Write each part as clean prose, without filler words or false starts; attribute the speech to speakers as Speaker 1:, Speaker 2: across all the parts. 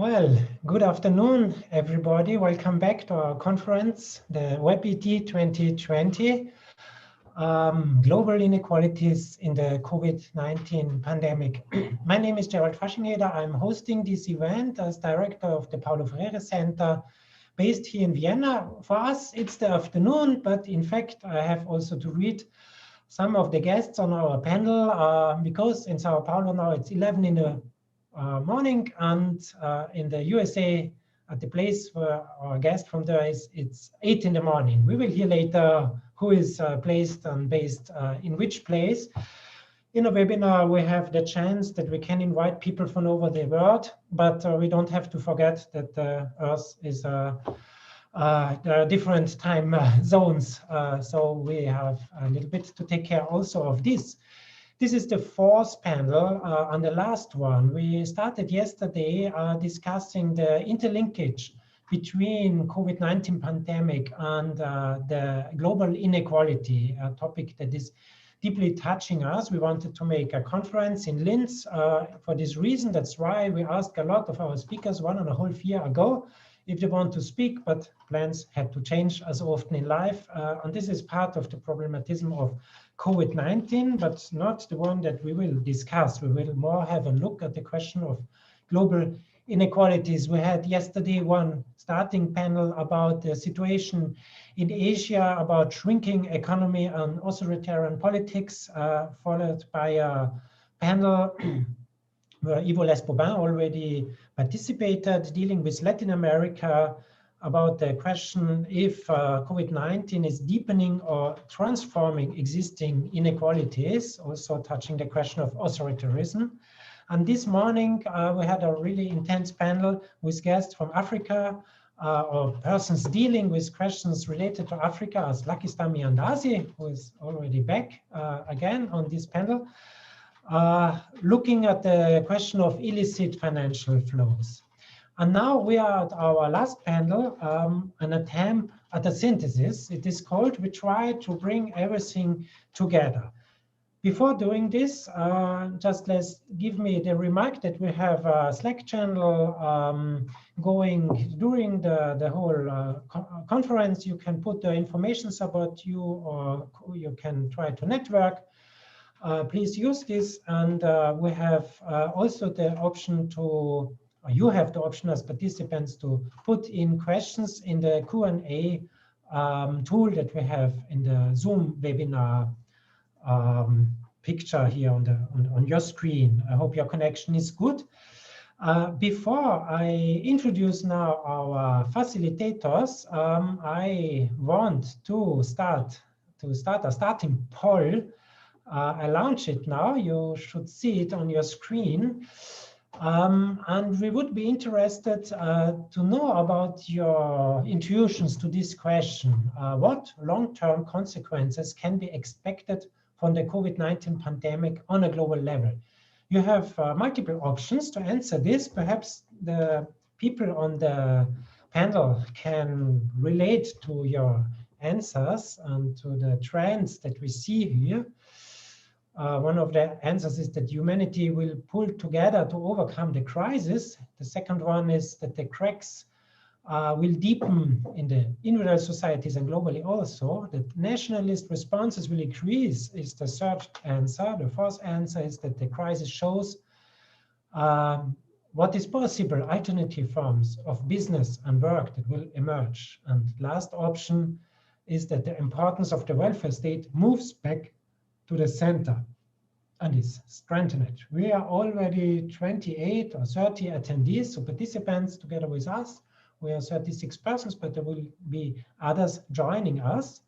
Speaker 1: Well, good afternoon, everybody. Welcome back to our conference, the WebET 2020, Global Inequalities in the COVID-19 Pandemic. My name is Gerald Faschingeder. I'm hosting this event as director of the Paulo Freire Center, based here in Vienna. For us, it's the afternoon, but in fact, I have also to read some of the guests on our panel because in Sao Paulo now it's 11 in the morning, and in the USA, at the place where our guest from there is, it's 8 in the morning. We will hear later who is placed and based in which place. In a webinar, we have the chance that we can invite people from over the world, but we don't have to forget that the Earth is there are different time zones, so we have a little bit to take care also of this. This is the fourth panel on the last one. We started yesterday discussing the interlinkage between COVID-19 pandemic and the global inequality, a topic that is deeply touching us. We wanted to make a conference in Linz for this reason. That's why we asked a lot of our speakers 1.5 years ago if they want to speak, but plans had to change as often in life. And this is part of the problematism of COVID-19, but not the one that we will discuss. We will more have a look at the question of global inequalities. We had yesterday one starting panel about the situation in Asia, about shrinking economy and authoritarian politics, followed by a panel where Ivo Lesbobin already participated, dealing with Latin America, about the question if COVID-19 is deepening or transforming existing inequalities, also touching the question of authoritarianism. And this morning, we had a really intense panel with guests from Africa, or persons dealing with questions related to Africa, as Lakistan Miandazi, who is already back again on this panel, looking at the question of illicit financial flows. And now we are at our last panel, an attempt at a synthesis. It is called, we try to bring everything together. Before doing this, just give me the remark that we have a Slack channel going during the whole conference. You can put the information about you, or you can try to network. Please use this. And we have also the option to, you have the option as participants to put in questions in the Q&A tool that we have in the Zoom webinar picture here on your screen. I hope your connection is good. Before I introduce now our facilitators, I want to start a starting poll. I launch it now. You should see it on your screen. And we would be interested to know about your intuitions to this question. What long-term consequences can be expected from the COVID-19 pandemic on a global level? You have multiple options to answer this. Perhaps the people on the panel can relate to your answers and to the trends that we see here. One of the answers is that humanity will pull together to overcome the crisis. The second one is that the cracks will deepen in the individual societies and globally also. That nationalist responses will increase is the third answer. The fourth answer is that the crisis shows what is possible, alternative forms of business and work that will emerge. And last option is that the importance of the welfare state moves back to the center and is strengthened. We are already 28 or 30 attendees, so participants together with us. We are 36 persons, but there will be others joining us.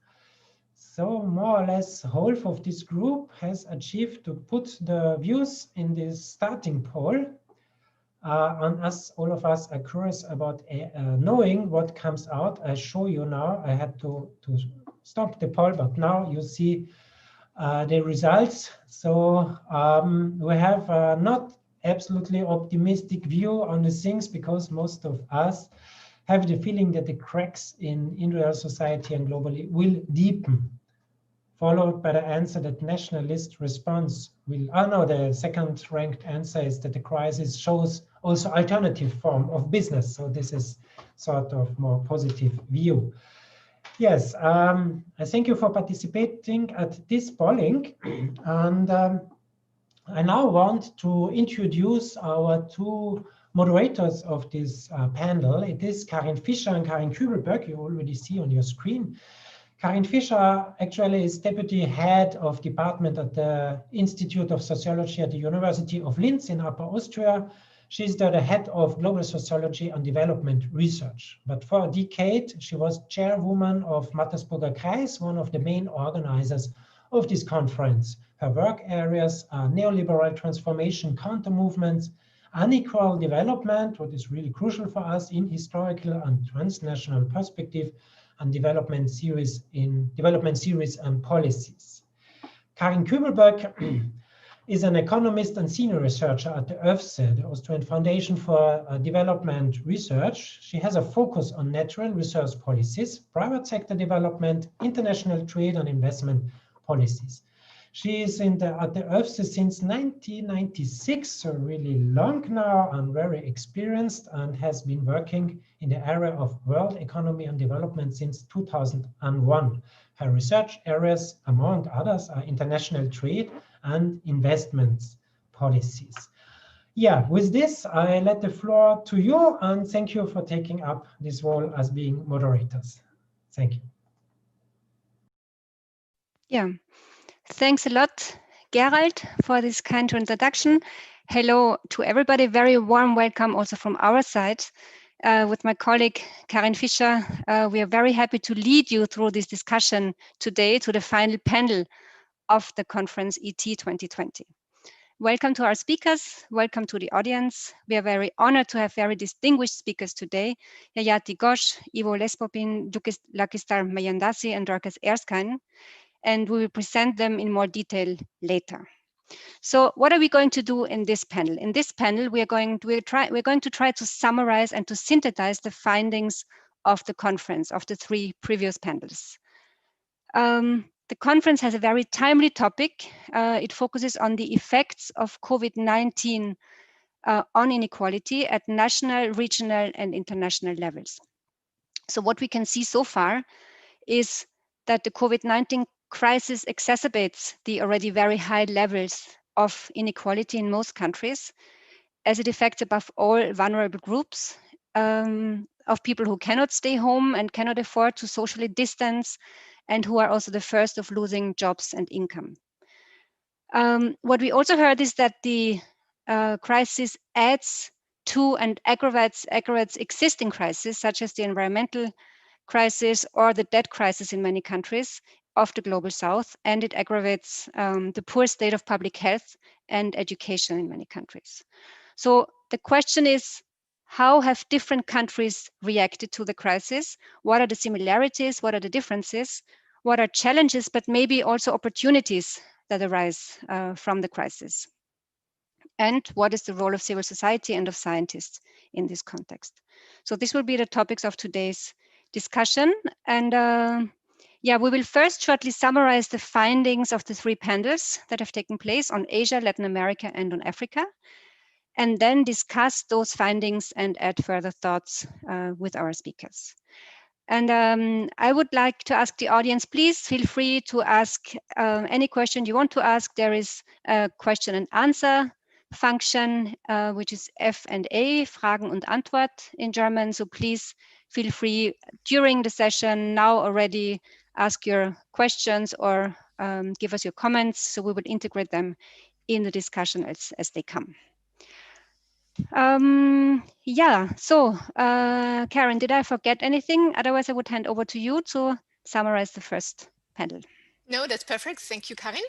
Speaker 1: So more or less half of this group has achieved to put the views in this starting poll. And as all of us are curious about knowing what comes out, I show you now. I had to stop the poll, but now you see the results. So we have not absolutely optimistic view on the things, because most of us have the feeling that the cracks in individual society and globally will deepen, followed by the answer that nationalist response will, the second ranked answer is that the crisis shows also alternative form of business. So this is sort of more positive view. Yes, I thank you for participating at this polling. And I now want to introduce our two moderators of this panel. It is Karin Fischer and Karin Kubleberg, you already see on your screen. Karin Fischer actually is deputy head of department at the Institute of Sociology at the University of Linz in Upper Austria. She's the head of global sociology and development research. But for a decade, she was chairwoman of Mattersburger Kreis, one of the main organizers of this conference. Her work areas are neoliberal transformation, counter movements, unequal development, what is really crucial for us in historical and transnational perspective, and development series and policies. Karin Kubleberg is an economist and senior researcher at the ÖFSE, the Austrian Foundation for Development Research. She has a focus on natural resource policies, private sector development, international trade and investment policies. She is at the ÖFSE since 1996, so really long now and very experienced, and has been working in the area of world economy and development since 2001. Her research areas, among others, are international trade and investments policies. Yeah, with this, I let the floor to you, and thank you for taking up this role as being moderators. Thank you.
Speaker 2: Yeah. Thanks a lot, Gerald, for this kind introduction. Hello to everybody. Very warm welcome also from our side. With my colleague, Karin Fischer, we are very happy to lead you through this discussion today to the final panel of the conference ET 2020. Welcome to our speakers. Welcome to the audience. We are very honored to have very distinguished speakers today, Yayati Ghosh, Ivo Lespopin, Lakistar Mayandasi, and Dorcas Erskine. And we will present them in more detail later. So what are we going to do in this panel? In this panel, we're going to try to summarize and to synthesize the findings of the conference, of the three previous panels. The conference has a very timely topic. It focuses on the effects of COVID-19 on inequality at national, regional, and international levels. So what we can see so far is that the COVID-19 crisis exacerbates the already very high levels of inequality in most countries, as it affects above all vulnerable groups of people who cannot stay home and cannot afford to socially distance, and who are also the first of losing jobs and income. What we also heard is that the crisis adds to and aggravates existing crises, such as the environmental crisis or the debt crisis in many countries of the global south, and it aggravates the poor state of public health and education in many countries. So the question is, how have different countries reacted to the crisis? What are the similarities? What are the differences? What are challenges, but maybe also opportunities that arise from the crisis? And what is the role of civil society and of scientists in this context? So this will be the topics of today's discussion. And yeah, we will first shortly summarize the findings of the three panels that have taken place on Asia, Latin America, and on Africa, and then discuss those findings and add further thoughts with our speakers. And I would like to ask the audience, please feel free to ask any question you want to ask. There is a question and answer function, which is F&A, Fragen und Antwort in German. So please feel free during the session now already ask your questions or give us your comments, so we will integrate them in the discussion as they come. Yeah, so Karen, did I forget anything? Otherwise, I would hand over to you to summarize the first panel.
Speaker 3: No, that's perfect. Thank you, Karin.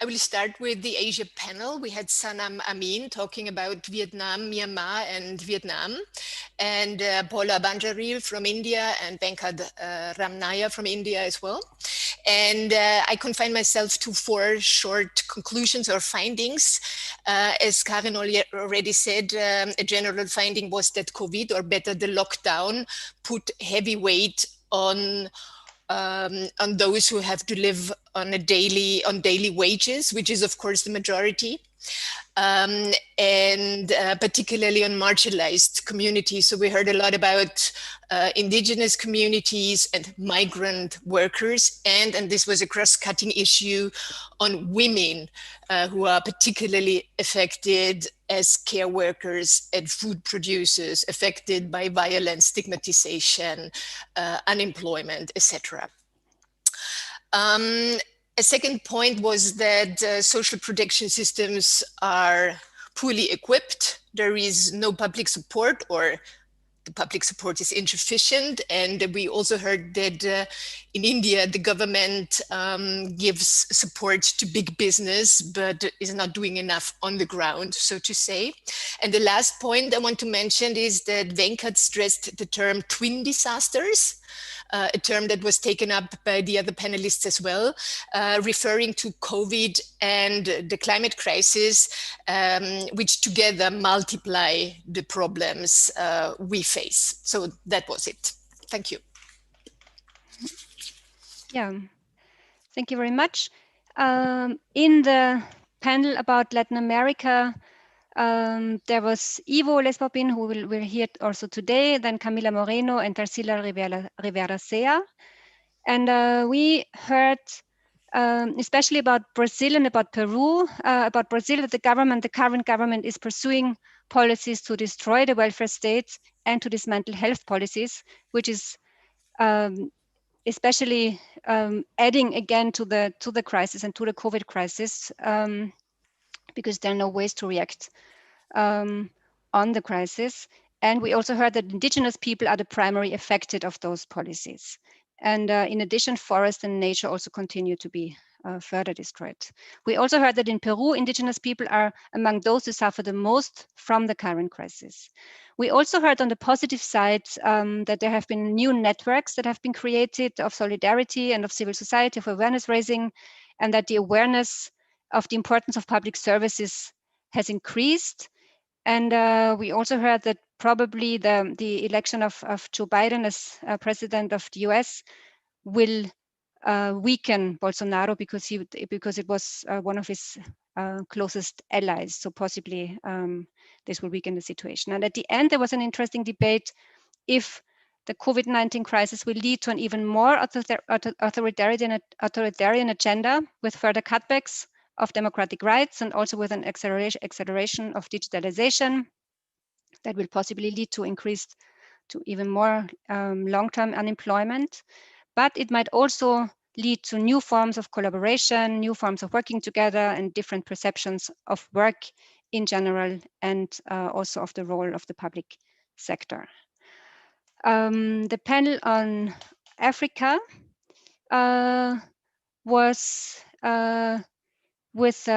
Speaker 3: I will start with the Asia panel. We had Sanam Amin talking about Vietnam, Myanmar, and Vietnam, and Paula Banjaril from India, and Venkat Ramnaya from India as well. And I confined myself to 4 short conclusions or findings. As Karin already said, a general finding was that COVID, or better the lockdown, put heavy weight on those who have to live on daily wages, which is of course the majority. And particularly on marginalized communities. So we heard a lot about indigenous communities and migrant workers, and this was a cross-cutting issue on women who are particularly affected as care workers and food producers, affected by violence, stigmatization, unemployment, etc. A second point was that social protection systems are poorly equipped. There is no public support, or the public support is insufficient. And we also heard that in India, the government gives support to big business, but is not doing enough on the ground, so to say. And the last point I want to mention is that Venkat stressed the term twin disasters. A term that was taken up by the other panelists as well, referring to COVID and the climate crisis, which together multiply the problems we face. So that was it. Thank you.
Speaker 2: Yeah, thank you very much. In the panel about Latin America, there was Ivo Lespopin, who we're here also today, then Camila Moreno and Tarsila Rivera Sea. And we heard especially about Brazil and about Peru, about Brazil, that the current government is pursuing policies to destroy the welfare state and to dismantle health policies, which is especially adding again to the crisis and to the COVID crisis, because there are no ways to react on the crisis. And we also heard that indigenous people are the primary affected of those policies. And in addition, forest and nature also continue to be further destroyed. We also heard that in Peru, indigenous people are among those who suffer the most from the current crisis. We also heard on the positive side that there have been new networks that have been created of solidarity and of civil society, of awareness raising, and that the awareness of the importance of public services has increased. And we also heard that probably the election of Joe Biden as president of the US will weaken Bolsonaro because it was one of his closest allies. So possibly this will weaken the situation. And at the end, there was an interesting debate if the COVID-19 crisis will lead to an even more authoritarian agenda with further cutbacks of democratic rights and also with an acceleration of digitalization that will possibly lead to even more long-term unemployment. But it might also lead to new forms of collaboration, new forms of working together, and different perceptions of work in general, and also of the role of the public sector. The panel on Africa was with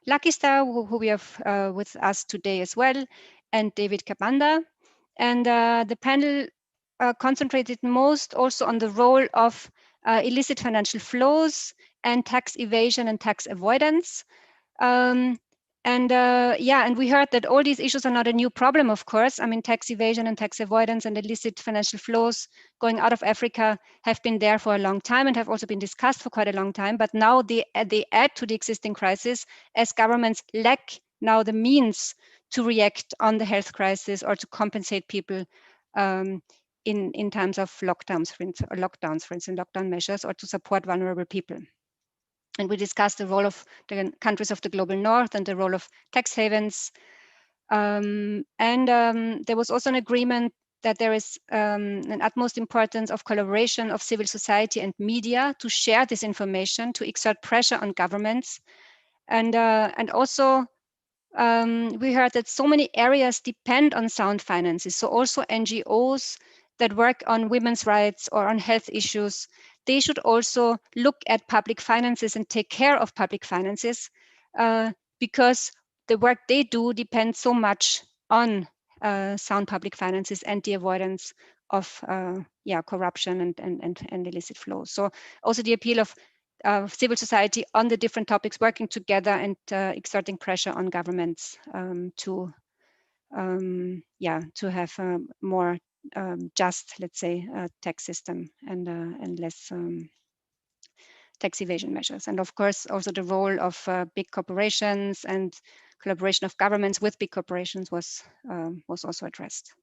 Speaker 2: Lucky Star, who we have with us today as well, and David Kabanda. And the panel concentrated most also on the role of illicit financial flows and tax evasion and tax avoidance. And we heard that all these issues are not a new problem, of course. I mean, tax evasion and tax avoidance and illicit financial flows going out of Africa have been there for a long time and have also been discussed for quite a long time. But now they add to the existing crisis, as governments lack now the means to react on the health crisis or to compensate people in times of lockdown measures, or to support vulnerable people. And we discussed the role of the countries of the global north and the role of tax havens. There was also an agreement that there is an utmost importance of collaboration of civil society and media to share this information, to exert pressure on governments. And also we heard that so many areas depend on sound finances. So also NGOs that work on women's rights or on health issues, they should also look at public finances and take care of public finances because the work they do depends so much on sound public finances and the avoidance of corruption and illicit flows. So also the appeal of civil society on the different topics, working together and exerting pressure on governments to have a more just, let's say, tax system and less tax evasion measures. And of course, also the role of big corporations and collaboration of governments with big corporations was also addressed.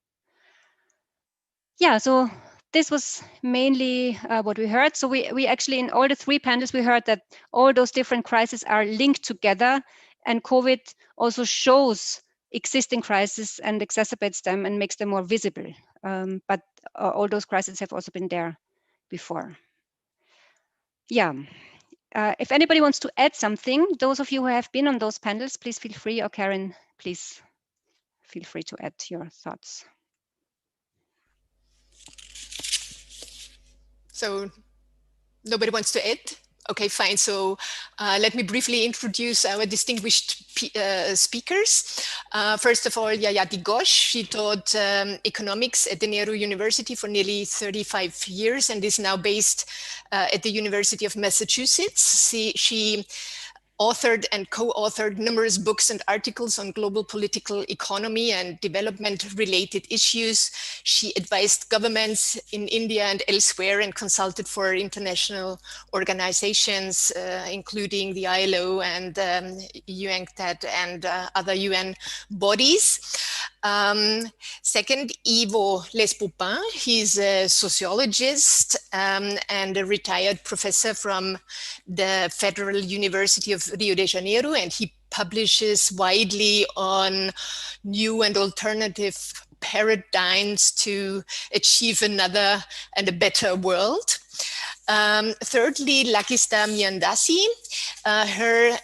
Speaker 2: Yeah, so this was mainly what we heard. So we actually, in all the three panels, we heard that all those different crises are linked together, and COVID also shows existing crises and exacerbates them and makes them more visible. But all those crises have also been there before. Yeah. If anybody wants to add something, those of you who have been on those panels, please feel free, or Karen, please feel free to add your thoughts.
Speaker 3: So nobody wants to add? Okay, fine. So let me briefly introduce our distinguished speakers. First of all, Yayati Ghosh. She taught economics at the Nehru University for nearly 35 years and is now based at the University of Massachusetts. She authored and co-authored numerous books and articles on global political economy and development-related issues. She advised governments in India and elsewhere and consulted for international organizations, including the ILO and UNCTAD and other UN bodies. Second, Ivo Lespoupin. He's a sociologist and a retired professor from the Federal University of Rio de Janeiro, and he publishes widely on new and alternative paradigms to achieve another and a better world. Thirdly, Lakista Miyandasi. Her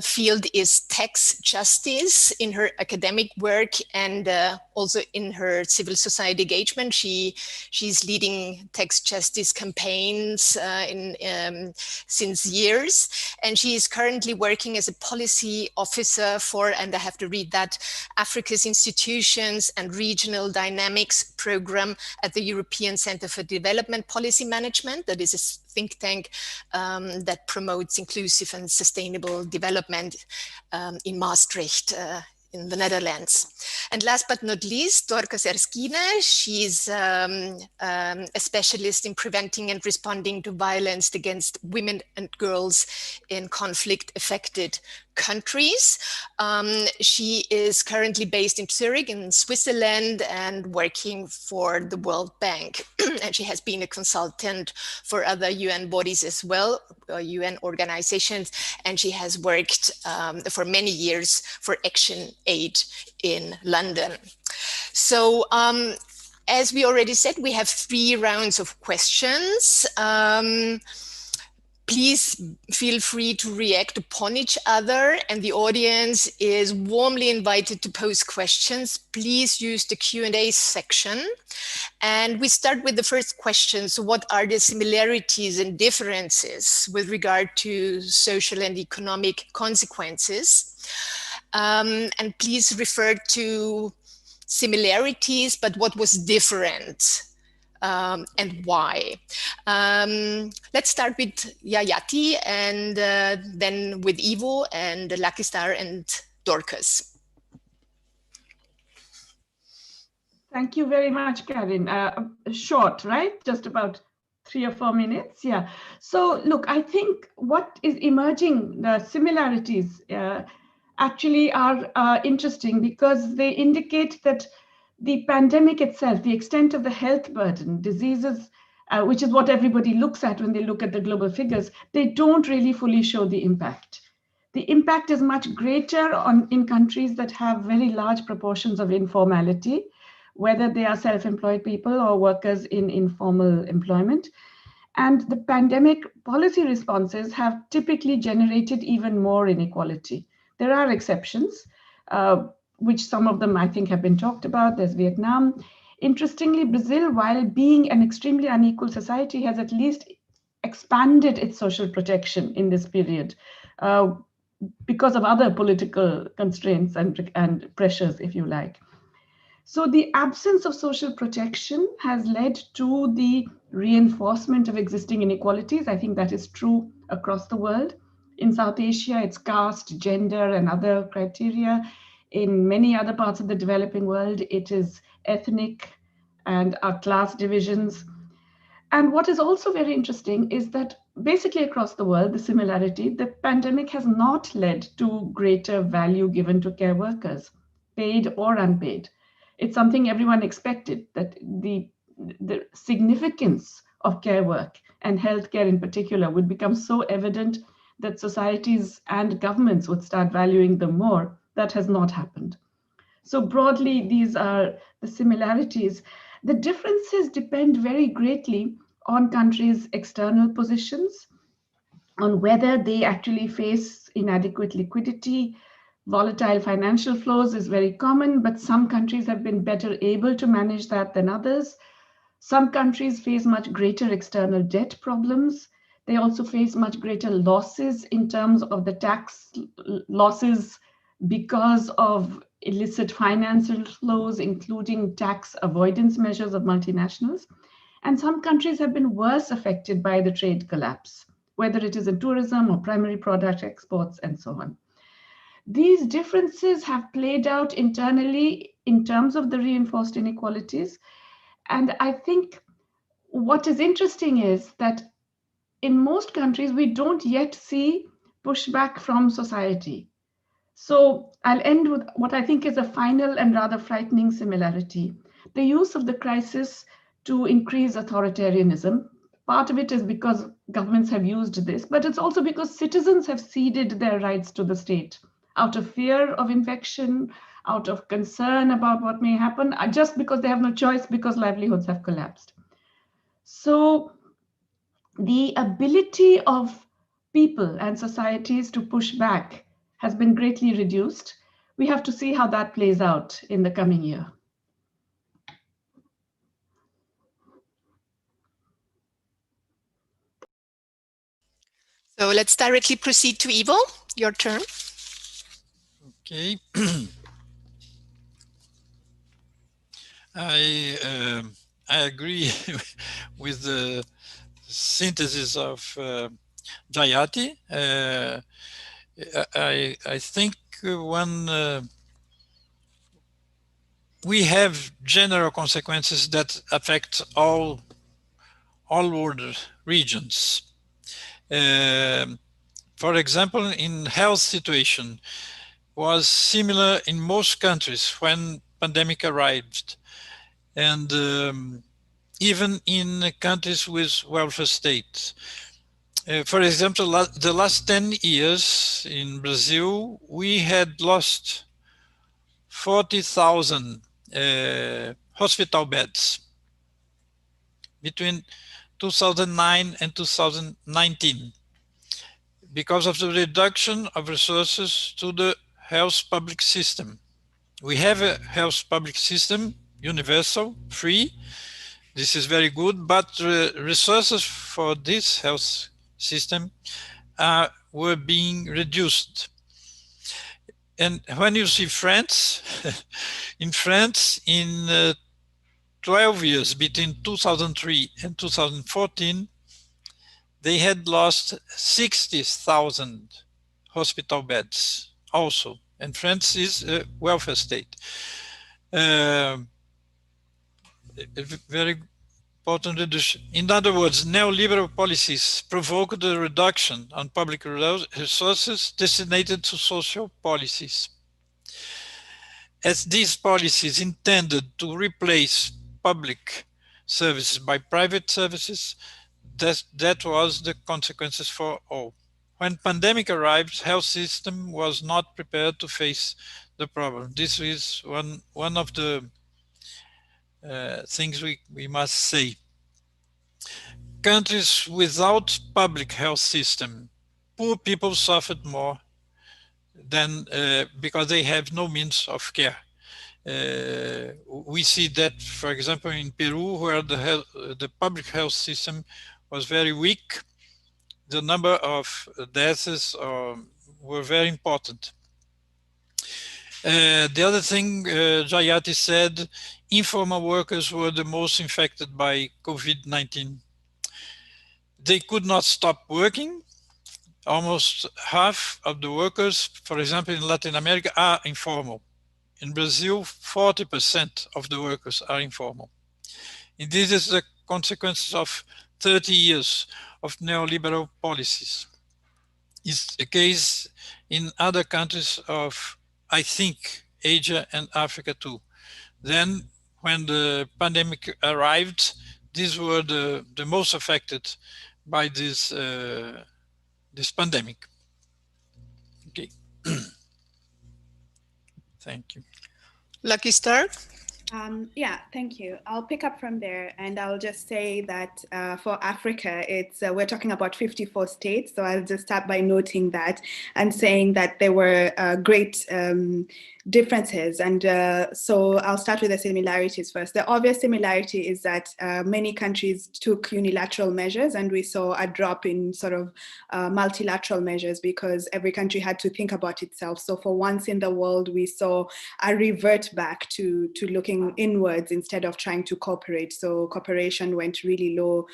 Speaker 3: field is tax justice. In her academic work and also in her civil society engagement, she's leading tax justice campaigns since years. And she is currently working as a policy officer for, and I have to read that, Africa's Institutions and Regional Dynamics program at the European Center for Development Policy Management. That is a think tank that promotes inclusive and sustainable development in Maastricht, in the Netherlands. And last but not least, Dorcas Erskine. She's a specialist in preventing and responding to violence against women and girls in conflict-affected countries. She is currently based in Zurich in Switzerland and working for the World Bank. And she has been a consultant for other UN bodies as well, UN organizations, and she has worked for many years for Action Aid in London. So as we already said, we have 3 rounds of questions. Please feel free to react upon each other, and the audience is warmly invited to pose questions. Please use the Q&A section. And we start with the first question. So what are the similarities and differences with regard to social and economic consequences? And please refer to similarities, but what was different? And why? Let's start with Yayati and then with Ivo and Lakistar and Dorcas.
Speaker 4: Thank you very much, Karen. Short, right? Just about 3 or 4 minutes. Yeah. So look, I think what is emerging, the similarities actually are interesting because they indicate that the pandemic itself, the extent of the health burden, diseases, which is what everybody looks at when they look at the global figures, they don't really fully show the impact. The impact is much greater in countries that have very large proportions of informality, whether they are self-employed people or workers in informal employment. And the pandemic policy responses have typically generated even more inequality. There are exceptions, which some of them I think have been talked about. There's Vietnam. Interestingly, Brazil, while being an extremely unequal society, has at least expanded its social protection in this period because of other political constraints and pressures, if you like. So the absence of social protection has led to the reinforcement of existing inequalities. I think that is true across the world. In South Asia, it's caste, gender, and other criteria. In many other parts of the developing world, it is ethnic and class divisions. And what is also very interesting is that basically across the world, the similarity, the pandemic has not led to greater value given to care workers, paid or unpaid. It's something everyone expected, that the significance of care work and healthcare in particular would become so evident that societies and governments would start valuing them more. That has not happened. So broadly, these are the similarities. The differences depend very greatly on countries' external positions, on whether they actually face inadequate liquidity. Volatile financial flows is very common, but some countries have been better able to manage that than others. Some countries face much greater external debt problems. They also face much greater losses in terms of the tax losses because of illicit financial flows, including tax avoidance measures of multinationals. And some countries have been worse affected by the trade collapse, whether it is in tourism or primary product exports and so on. These differences have played out internally in terms of the reinforced inequalities. And I think what is interesting is that in most countries, we don't yet see pushback from society. So I'll end with what I think is a final and rather frightening similarity. The use of the crisis to increase authoritarianism. Part of it is because governments have used this, but it's also because citizens have ceded their rights to the state out of fear of infection, out of concern about what may happen, just because they have no choice because livelihoods have collapsed. So the ability of people and societies to push back has been greatly reduced. We have to see how that plays out in the coming year.
Speaker 3: So let's directly proceed to Ivo. Your turn.
Speaker 5: Okay. I agree with the synthesis of Jayati. I think when we have general consequences that affect all world regions. For example, in health situation was similar in most countries when pandemic arrived, and even in countries with welfare states. For example, the last 10 years in Brazil, we had lost 40,000 hospital beds between 2009 and 2019 because of the reduction of resources to the health public system. We have a health public system, universal, free. This is very good, but resources for this health system were being reduced. And when you see France, in France, in 12 years between 2003 and 2014, they had lost 60,000 hospital beds also. And France is a welfare state. Very important reduction. In other words, neoliberal policies provoked a reduction on public resources designated to social policies. As these policies intended to replace public services by private services, that was the consequences for all. When pandemic arrived, health system was not prepared to face the problem. This is one of the things we must say. Countries without public health system, poor people suffered more than because they have no means of care. We see that, for example, in Peru, where the public health system was very weak, the number of deaths were very important. The other thing Jayati said, informal workers were the most infected by COVID-19. They could not stop working. Almost half of the workers, for example, in Latin America, are informal. In Brazil, 40% of the workers are informal. And this is a consequences of 30 years of neoliberal policies. It's the case in other countries of, I think, Asia and Africa too. Then, when the pandemic arrived, these were the most affected by this pandemic. Okay. Thank you.
Speaker 3: Lucky Star?
Speaker 6: Yeah, thank you. I'll pick up from there, and I'll just say that for Africa, it's we're talking about 54 states. So I'll just start by noting that and saying that there were great differences. And so I'll start with the similarities first. The obvious similarity is that many countries took unilateral measures, and we saw a drop in sort of multilateral measures because every country had to think about itself. So for once in the world, we saw a revert back to looking inwards instead of trying to cooperate. So cooperation went really low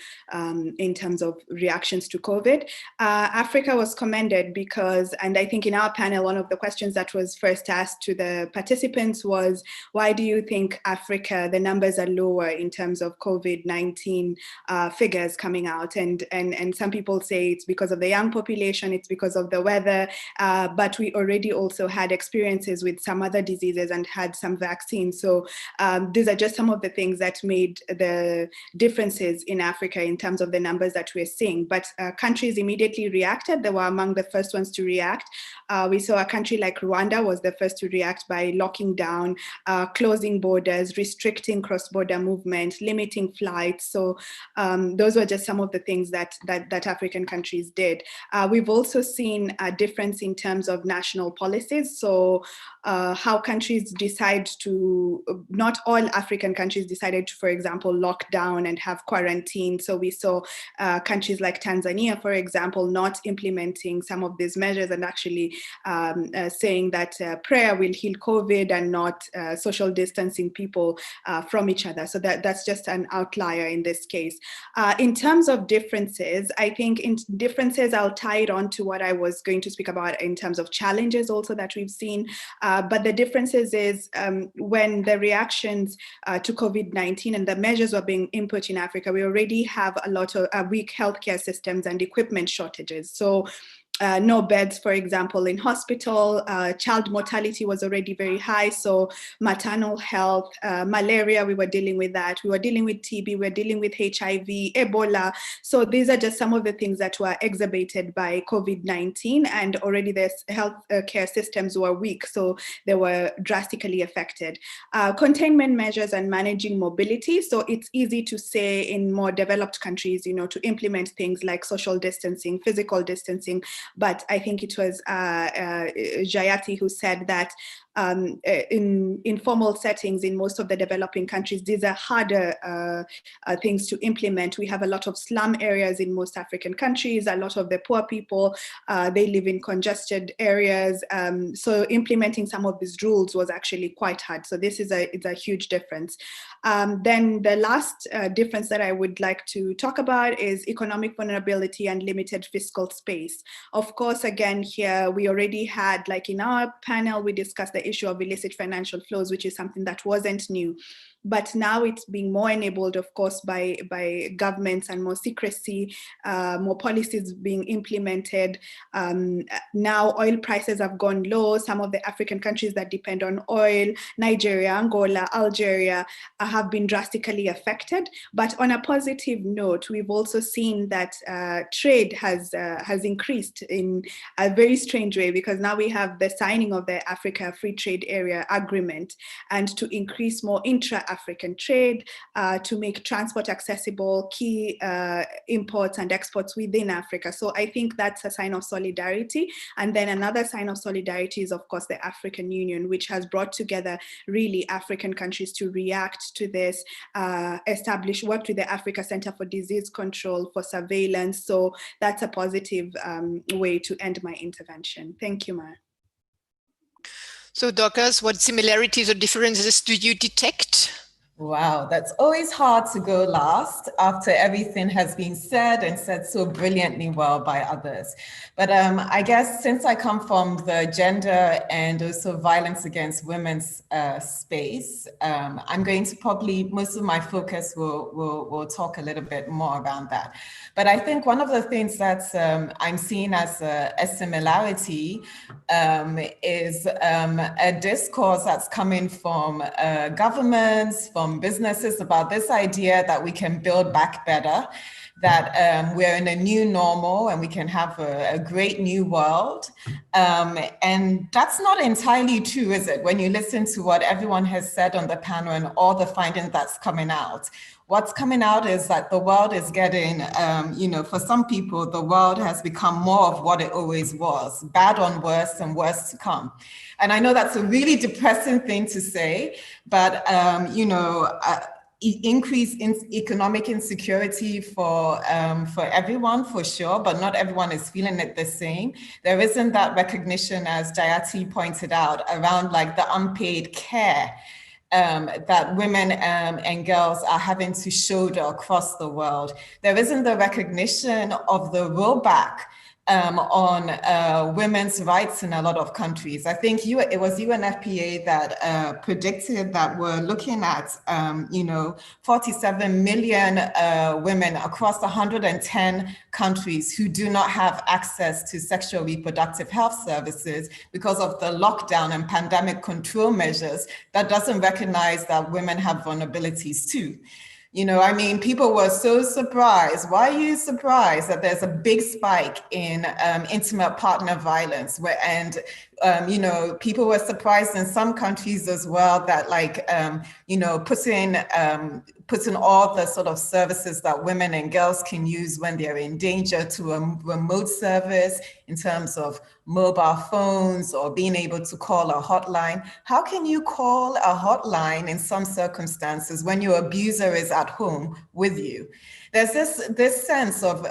Speaker 6: in terms of reactions to COVID. Africa was commended because, and I think in our panel, one of the questions that was first asked to the participants was, why do you think Africa, the numbers are lower in terms of COVID-19 figures coming out? And some people say it's because of the young population, it's because of the weather, but we already also had experiences with some other diseases and had some vaccines. So these are just some of the things that made the differences in Africa in terms of the numbers that we're seeing. But countries immediately reacted. They were among the first ones to react. We saw a country like Rwanda was the first to react by locking down, closing borders, restricting cross-border movement, limiting flights. So those were just some of the things that African countries did. We've also seen a difference in terms of national policies. So how countries decide to, not all African countries decided to, for example, lock down and have quarantine. So we saw countries like Tanzania, for example, not implementing some of these measures and actually saying that prayer will heal COVID and not social distancing people from each other. So that's just an outlier in this case. In terms of differences, I think in differences, I'll tie it on to what I was going to speak about in terms of challenges also that we've seen. But the differences is when the reactions to COVID-19 and the measures were being input in Africa, we already have a lot of weak healthcare systems and equipment shortages. So no beds, for example, in hospital, child mortality was already very high. So maternal health, malaria, we were dealing with that. We were dealing with TB, we were dealing with HIV, Ebola. So these are just some of the things that were exacerbated by COVID-19, and already the health care systems were weak. So they were drastically affected. Containment measures and managing mobility. So it's easy to say in more developed countries, you know, to implement things like social distancing, physical distancing. But I think it was Jayati who said that in informal settings in most of the developing countries, these are harder things to implement. We have a lot of slum areas in most African countries. A lot of the poor people, they live in congested areas. So implementing some of these rules was actually quite hard. So this is it's a huge difference. Then the last difference that I would like to talk about is economic vulnerability and limited fiscal space. Of course, again, here we already had, like in our panel, we discussed the issue of illicit financial flows, which is something that wasn't new. But now it's being more enabled, of course, by governments and more secrecy, more policies being implemented. Now oil prices have gone low. Some of the African countries that depend on oil, Nigeria, Angola, Algeria, have been drastically affected. But on a positive note, we've also seen that trade has increased in a very strange way, because now we have the signing of the Africa Free Trade Area Agreement, and to increase more intra-African trade, to make transport accessible, key imports and exports within Africa. So I think that's a sign of solidarity. And then another sign of solidarity is, of course, the African Union, which has brought together really African countries to react to this, worked with the Africa Center for Disease Control, for surveillance. So that's a positive way to end my intervention. Thank you, Maya.
Speaker 3: So Dorcas, what similarities or differences do you detect
Speaker 7: Wow, that's always hard to go last after everything has been said and said so brilliantly well by others. But I guess since I come from the gender and also violence against women's space, I'm going to probably, most of my focus will talk a little bit more around that. But I think one of the things that I'm seeing as a similarity is a discourse that's coming from governments, from businesses about this idea that we can build back better, that we're in a new normal and we can have a great new world. And that's not entirely true, is it? When you listen to what everyone has said on the panel and all the findings that's coming out. What's coming out is that the world is getting, for some people, the world has become more of what it always was, bad on worse and worse to come. And I know that's a really depressing thing to say, but, increase in economic insecurity for everyone, for sure, but not everyone is feeling it the same. There isn't that recognition, as Jayati pointed out, around like the unpaid care that women and girls are having to shoulder across the world. There isn't the recognition of the rollback on women's rights in a lot of countries. I think it was UNFPA that predicted that we're looking at, 47 million women across 110 countries who do not have access to sexual reproductive health services because of the lockdown and pandemic control measures that doesn't recognize that women have vulnerabilities too. People were so surprised. Why are you surprised that there's a big spike in intimate partner violence? People were surprised in some countries as well that putting all the sort of services that women and girls can use when they're in danger to a remote service in terms of mobile phones or being able to call a hotline. How can you call a hotline in some circumstances when your abuser is at home with you? There's this sense of,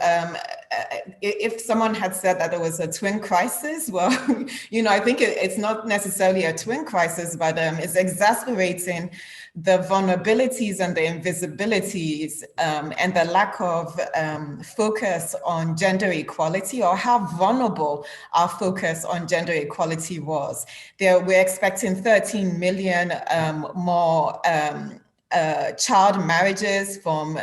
Speaker 7: if someone had said that there was a twin crisis, well, I think it's not necessarily a twin crisis, but it's exasperating the vulnerabilities and the invisibilities and the lack of focus on gender equality, or how vulnerable our focus on gender equality was. We're expecting 13 million more child marriages from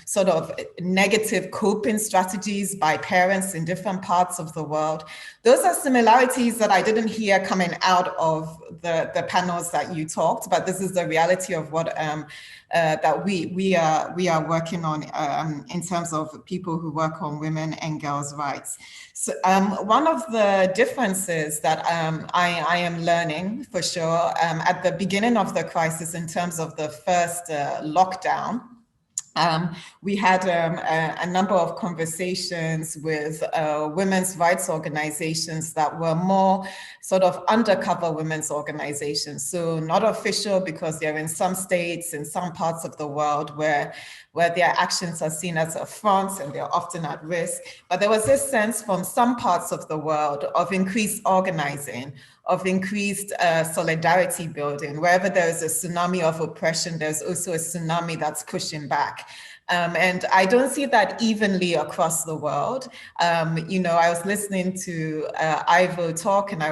Speaker 7: sort of negative coping strategies by parents in different parts of the world. Those are similarities that I didn't hear coming out of the panels that you talked, but this is the reality of what that we are working on in terms of people who work on women and girls' rights. So one of the differences that I am learning for sure at the beginning of the crisis in terms of the first lockdown, we had a number of conversations with women's rights organizations that were more sort of undercover women's organizations. So not official, because they're in some states, in some parts of the world where their actions are seen as affronts and they're often at risk. But there was this sense from some parts of the world of increased organizing, of increased solidarity building. Wherever there's a tsunami of oppression, there's also a tsunami that's pushing back. And I don't see that evenly across the world. I was listening to Ivo talk, and I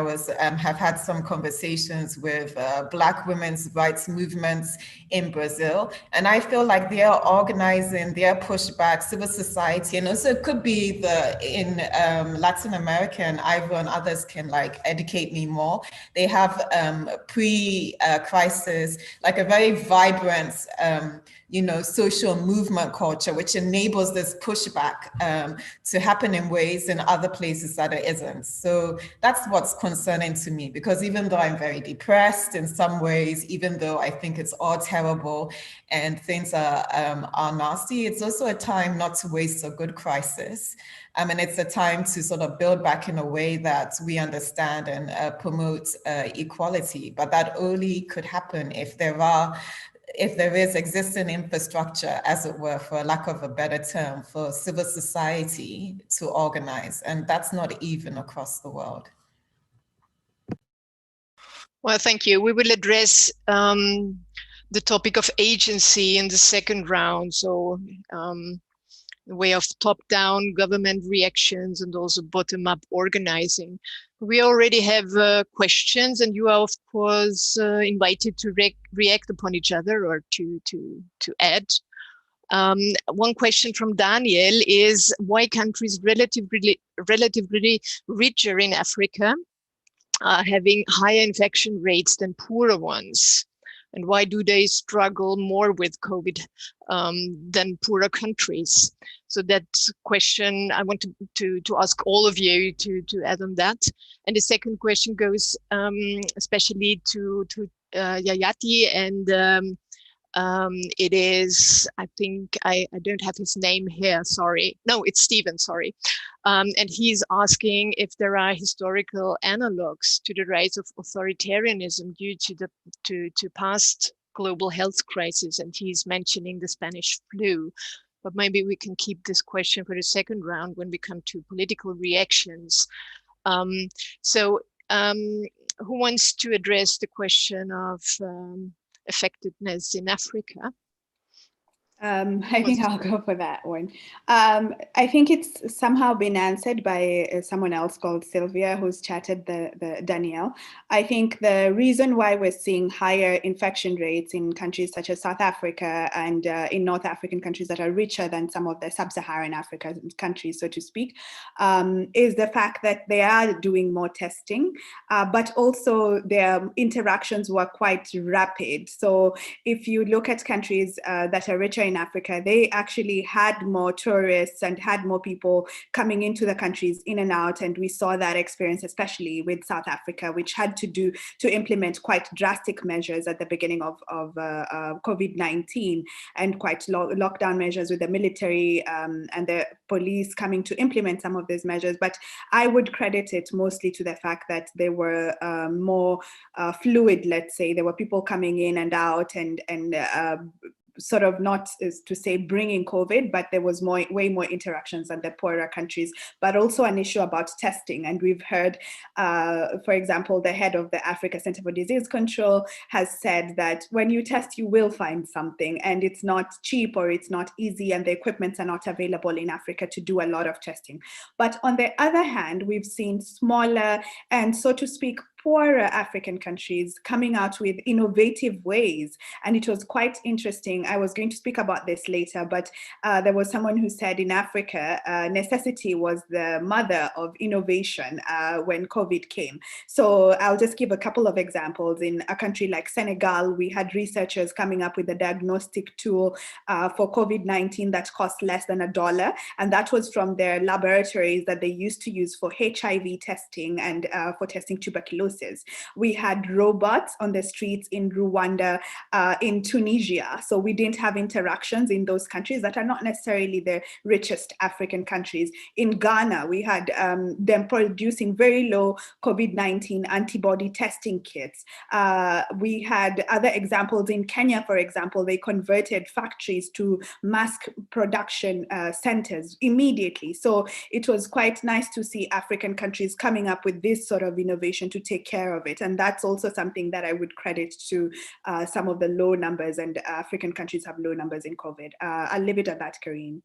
Speaker 7: have had some conversations with Black women's rights movements in Brazil. And I feel like they are organizing their pushback, civil society, and also it could be in Latin America, and Ivo and others can educate me more. They have pre-crisis, like a very vibrant, social movement culture, which enables this pushback to happen in ways in other places that it isn't. So that's what's concerning to me, because even though I'm very depressed in some ways, even though I think it's all terrible and things are nasty, it's also a time not to waste a good crisis. And it's a time to sort of build back in a way that we understand and promote equality. But that only could happen if there is existing infrastructure, as it were, for lack of a better term, for civil society to organize. And that's not even across the world.
Speaker 3: Well, thank you. We will address the topic of agency in the second round. So the way of top-down government reactions and also bottom-up organizing. We already have questions, and you are of course invited to react upon each other or to add. One question from Daniel is why countries relatively richer in Africa are having higher infection rates than poorer ones? And why do they struggle more with COVID than poorer countries? So that question I want to ask all of you to add on that. And the second question goes especially to Yayati, and it is, I think, I don't have his name here, sorry. No, it's Stephen, sorry. And he's asking if there are historical analogs to the rise of authoritarianism due to past global health crises. And he's mentioning the Spanish flu. But maybe we can keep this question for the second round when we come to political reactions. So who wants to address the question of effectiveness in Africa?
Speaker 6: I think I'll go for that one. I think it's somehow been answered by someone else called Sylvia, who's chatted the Danielle. I think the reason why we're seeing higher infection rates in countries such as South Africa and in North African countries that are richer than some of the sub-Saharan African countries, so to speak, is the fact that they are doing more testing, but also their interactions were quite rapid. So if you look at countries that are richer in Africa, they actually had more tourists and had more people coming into the countries in and out. And we saw that experience, especially with South Africa, which had to implement quite drastic measures at the beginning of COVID-19 and quite lockdown measures with the military and the police coming to implement some of these measures. But I would credit it mostly to the fact that they were more fluid, let's say. There were people coming in and out and sort of not to say bringing COVID, but there was way more interactions than the poorer countries, but also an issue about testing. And we've heard, for example, the head of the Africa Center for Disease Control has said that when you test, you will find something, and it's not cheap or it's not easy, and the equipments are not available in Africa to do a lot of testing. But on the other hand, we've seen smaller and, so to speak, poorer African countries coming out with innovative ways. And it was quite interesting. I was going to speak about this later, but there was someone who said in Africa, necessity was the mother of innovation when COVID came. So I'll just give a couple of examples. In a country like Senegal, we had researchers coming up with a diagnostic tool for COVID-19 that cost less than $1. And that was from their laboratories that they used to use for HIV testing and for testing tuberculosis. We had robots on the streets in Rwanda, in Tunisia. So we didn't have interactions in those countries that are not necessarily the richest African countries. In Ghana, we had them producing very low COVID-19 antibody testing kits. We had other examples in Kenya, for example. They converted factories to mass production centers immediately. So it was quite nice to see African countries coming up with this sort of innovation to take care of it. And that's also something that I would credit to some of the low numbers, and African countries have low numbers in COVID. I'll leave it at that, Karine.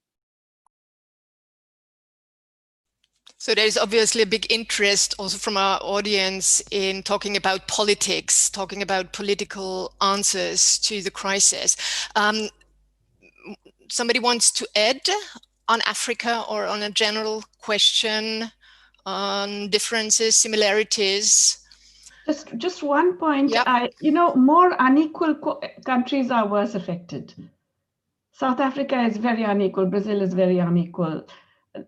Speaker 3: So there's obviously a big interest also from our audience in talking about politics, talking about political answers to the crisis. Somebody wants to add on Africa or on a general question on differences, similarities?
Speaker 4: Just one point.
Speaker 3: Yep.
Speaker 4: More unequal countries are worse affected. South Africa is very unequal. Brazil is very unequal.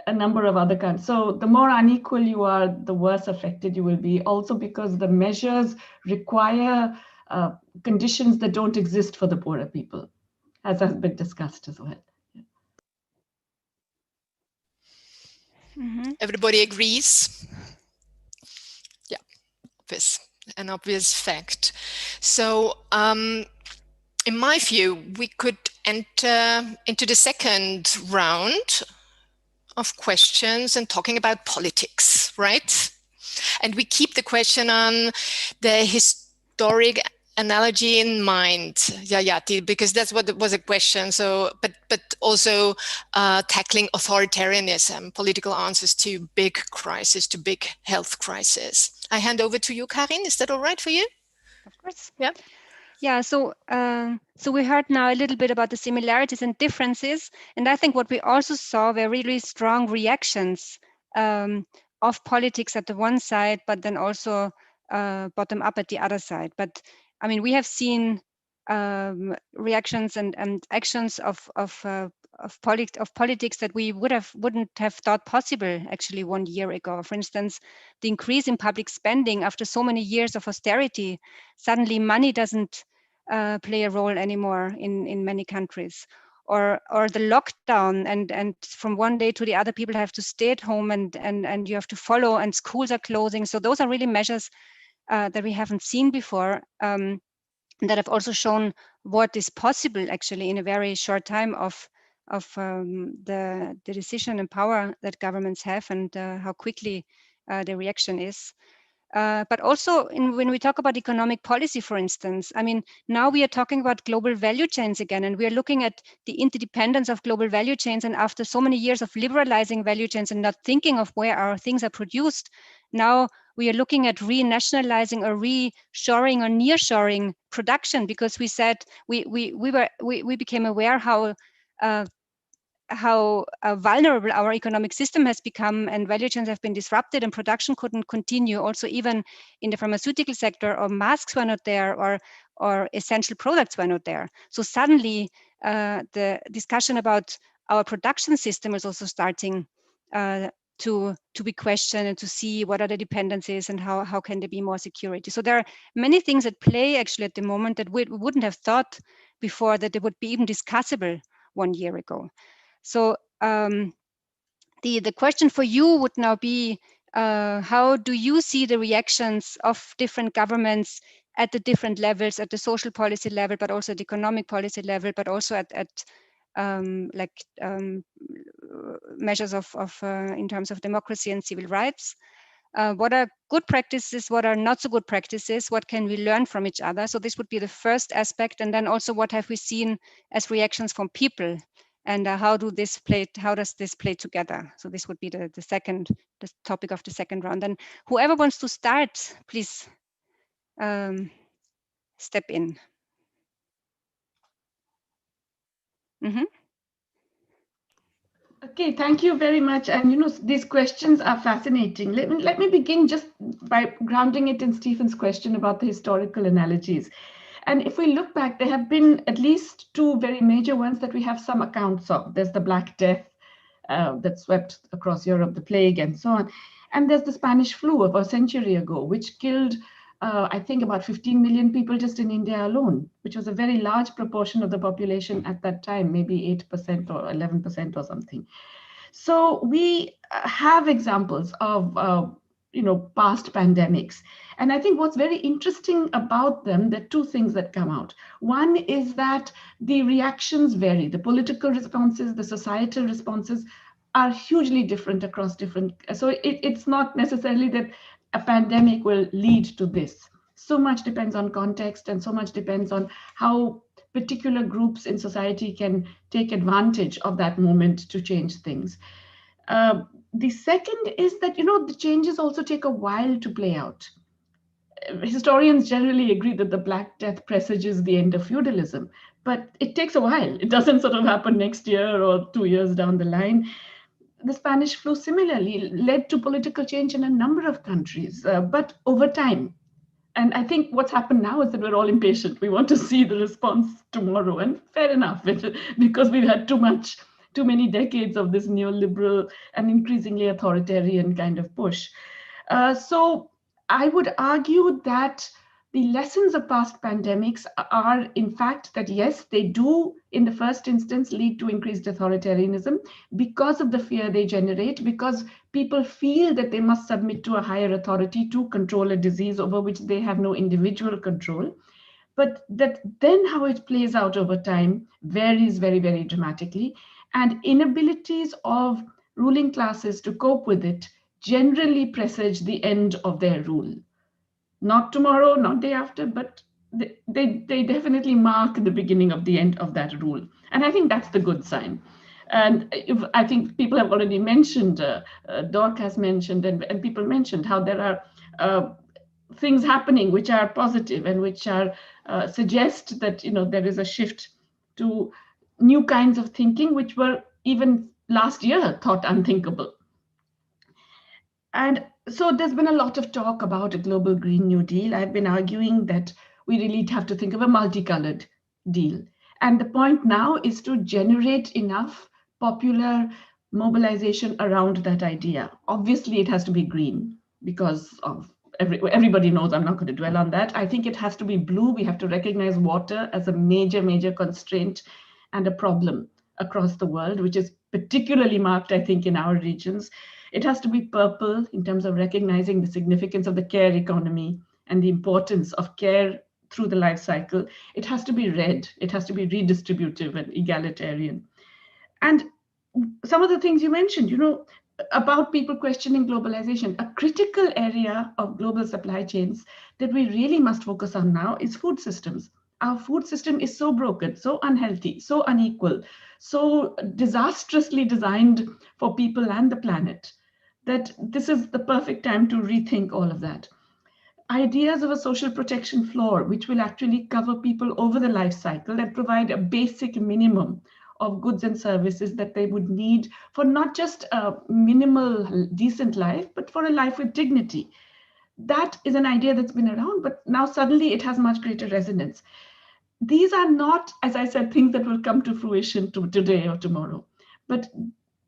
Speaker 4: A number of other countries. So the more unequal you are, the worse affected you will be. Also because the measures require conditions that don't exist for the poorer people, as has been discussed as well.
Speaker 3: Mm-hmm. Everybody agrees? Yeah, an obvious fact. So in my view, we could enter into the second round of questions and talking about politics, right? And we keep the question on the historic analogy in mind, Yayati, because that's what was a question. So, but also tackling authoritarianism, political answers to big crisis, to big health crisis. I hand over to you, Karin. Is that all right for you?
Speaker 2: Of course.
Speaker 3: Yeah.
Speaker 2: Yeah, so we heard now a little bit about the similarities and differences, and I think what we also saw were really strong reactions of politics at the one side, but then also bottom up at the other side. But I mean, we have seen reactions and actions of politics that we wouldn't have thought possible actually 1 year ago. For instance, the increase in public spending after so many years of austerity. Suddenly, money doesn't play a role anymore in many countries, or the lockdown, and from one day to the other people have to stay at home and you have to follow, and schools are closing. So those are really measures that we haven't seen before, that have also shown what is possible actually in a very short time of the decision and power that governments have, and how quickly the reaction is. But also when we talk about economic policy, for instance, I mean, now we are talking about global value chains again, and we are looking at the interdependence of global value chains. And after so many years of liberalizing value chains and not thinking of where our things are produced, now we are looking at renationalizing or reshoring or nearshoring production, because we said we became aware how vulnerable our economic system has become, and value chains have been disrupted and production couldn't continue. Also, even in the pharmaceutical sector, or masks were not there, or essential products were not there. So suddenly the discussion about our production system is also starting to be questioned, and to see what are the dependencies and how can there be more security. So there are many things at play actually at the moment that we wouldn't have thought before that they would be even discussable 1 year ago. So the question for you would now be, how do you see the reactions of different governments at the different levels, at the social policy level, but also at the economic policy level, but also at measures of in terms of democracy and civil rights? What are good practices? What are not so good practices? What can we learn from each other? So this would be the first aspect. And then also, what have we seen as reactions from people? And how does this play together? So this would be the topic of the second round. And whoever wants to start, please step in. Mm-hmm.
Speaker 4: Okay, thank you very much. And these questions are fascinating. Let me begin just by grounding it in Stephen's question about the historical analogies. And if we look back, there have been at least two very major ones that we have some accounts of. There's the Black Death that swept across Europe, the plague and so on. And there's the Spanish flu of a century ago, which killed, I think, about 15 million people just in India alone, which was a very large proportion of the population at that time, maybe 8% or 11% or something. So we have examples of past pandemics. And I think what's very interesting about them, there are two things that come out. One is that the reactions vary. The political responses, the societal responses are hugely different across different. So it's not necessarily that a pandemic will lead to this. So much depends on context, and so much depends on how particular groups in society can take advantage of that moment to change things. The second is that, the changes also take a while to play out. Historians generally agree that the Black Death presages the end of feudalism, but it takes a while. It doesn't sort of happen next year or 2 years down the line. The Spanish flu similarly led to political change in a number of countries, but over time. And I think what's happened now is that we're all impatient. We want to see the response tomorrow, and fair enough, because we've had too many decades of this neoliberal and increasingly authoritarian kind of push. So I would argue that the lessons of past pandemics are, in fact, that yes, they do, in the first instance, lead to increased authoritarianism because of the fear they generate, because people feel that they must submit to a higher authority to control a disease over which they have no individual control. But that then how it plays out over time varies very, very dramatically. And inabilities of ruling classes to cope with it generally presage the end of their rule. Not tomorrow, not day after, but they definitely mark the beginning of the end of that rule. And I think that's the good sign. And I think people have already mentioned, Dork has mentioned, and people mentioned how there are things happening which are positive and which are suggest that there is a shift to new kinds of thinking which were even last year thought unthinkable. And so there's been a lot of talk about a global Green New Deal. I've been arguing that we really have to think of a multicolored deal. And the point now is to generate enough popular mobilization around that idea. Obviously, it has to be green because of everybody knows. I'm not going to dwell on that. I think it has to be blue. We have to recognize water as a major constraint and a problem across the world, which is particularly marked, I think, in our regions. It has to be purple in terms of recognizing the significance of the care economy and the importance of care through the life cycle. It has to be red. It has to be redistributive and egalitarian. And some of the things you mentioned, about people questioning globalization, a critical area of global supply chains that we really must focus on now is food systems. Our food system is so broken, so unhealthy, so unequal, so disastrously designed for people and the planet, that this is the perfect time to rethink all of that. Ideas of a social protection floor, which will actually cover people over the life cycle and provide a basic minimum of goods and services that they would need for not just a minimal, decent life, but for a life with dignity. That is an idea that's been around, but now suddenly it has much greater resonance. These are not, as I said, things that will come to fruition today or tomorrow, but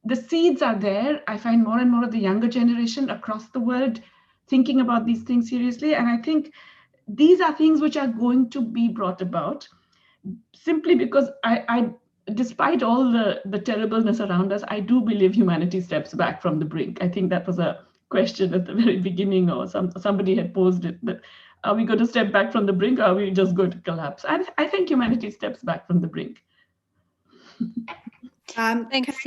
Speaker 4: the seeds are there. I find more and more of the younger generation across the world thinking about these things seriously. And I think these are things which are going to be brought about simply because I despite all the terribleness around us, I do believe humanity steps back from the brink. I think that was a question at the very beginning, or somebody had posed it, that are we going to step back from the brink, or are we just going to collapse? I think humanity steps back from the brink.
Speaker 2: Thanks.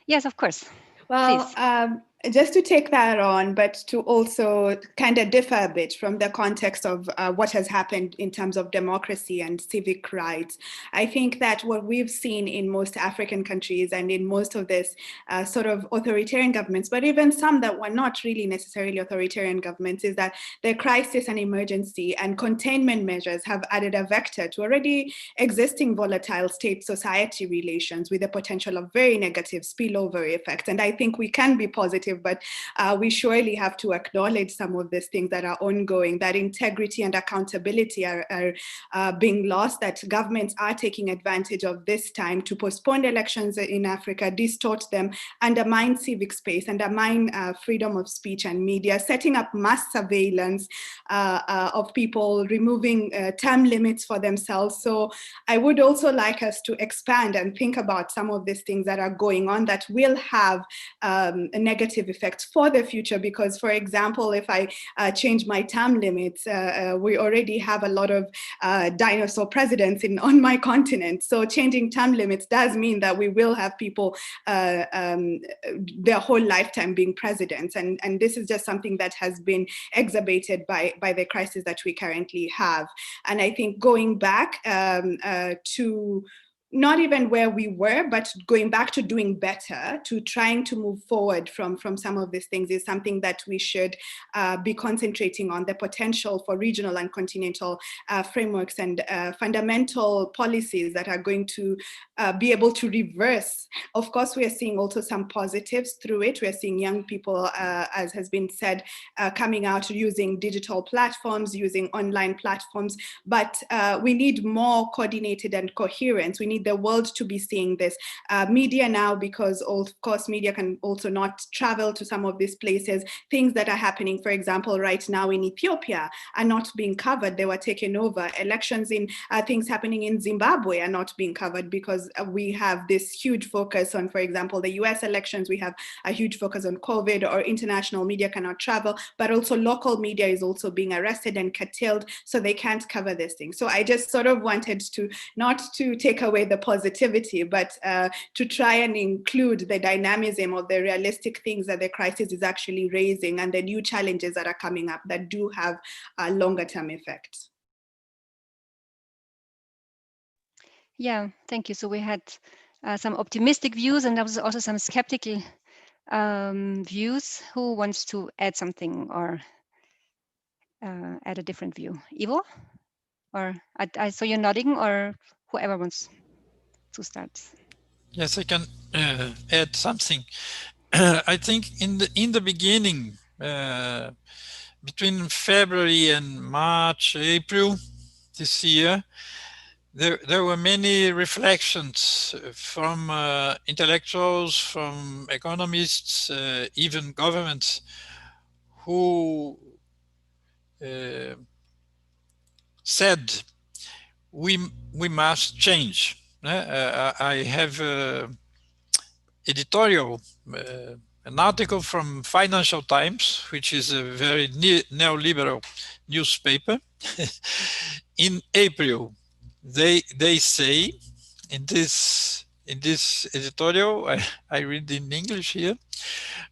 Speaker 2: Yes, of course.
Speaker 6: Well, just to take that on, but to also kind of differ a bit from the context of what has happened in terms of democracy and civic rights. I think that what we've seen in most African countries and in most of this sort of authoritarian governments, but even some that were not really necessarily authoritarian governments, is that the crisis and emergency and containment measures have added a vector to already existing volatile state-society relations with the potential of very negative spillover effects. And I think we can be positive, but we surely have to acknowledge some of these things that are ongoing, that integrity and accountability are being lost, that governments are taking advantage of this time to postpone elections in Africa, distort them, undermine civic space, undermine freedom of speech and media, setting up mass surveillance of people, removing term limits for themselves. So I would also like us to expand and think about some of these things that are going on that will have a negative effects for the future, because, for example, if I change my term limits, we already have a lot of dinosaur presidents on my continent. So changing term limits does mean that we will have people their whole lifetime being presidents. And this is just something that has been exacerbated by the crisis that we currently have. And I think going back to not even where we were, but going back to doing better, to trying to move forward from some of these things is something that we should be concentrating on, the potential for regional and continental frameworks and fundamental policies that are going to be able to reverse. Of course, we are seeing also some positives through it. We are seeing young people, as has been said, coming out using digital platforms, using online platforms, but we need more coordinated and coherence. We need the world to be seeing this. Media now, because of course media can also not travel to some of these places, things that are happening, for example, right now in Ethiopia are not being covered. They were taken over. Elections in things happening in Zimbabwe are not being covered because we have this huge focus on, for example, the US elections. We have a huge focus on COVID, or international media cannot travel, but also local media is also being arrested and curtailed, so they can't cover this thing. So I just sort of wanted to not to take away the positivity, but to try and include the dynamism of the realistic things that the crisis is actually raising and the new challenges that are coming up that do have longer term effects.
Speaker 2: Yeah, thank you. So we had some optimistic views, and there was also some skeptical views. Who wants to add something or add a different view? Ivo? Or I saw you nodding, or whoever wants to start.
Speaker 5: Yes, I can add something. I think in the beginning, between February and March, April this year, there were many reflections from intellectuals, from economists, even governments, who said we must change. I have editorial, an article from Financial Times, which is a very neoliberal newspaper. In April, they say in this editorial, I read in English here,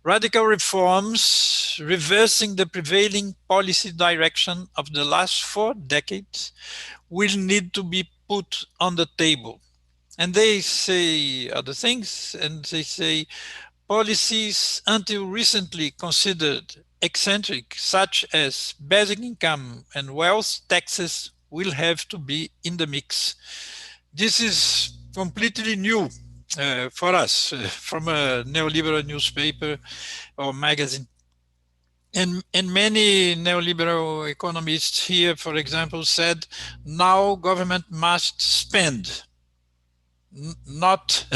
Speaker 5: radical reforms reversing the prevailing policy direction of the last 4 decades will need to be put on the table. And they say other things, and they say policies until recently considered eccentric, such as basic income and wealth taxes, will have to be in the mix. This is completely new for us, from a neoliberal newspaper or magazine. And many neoliberal economists here, for example, said now government must spend, not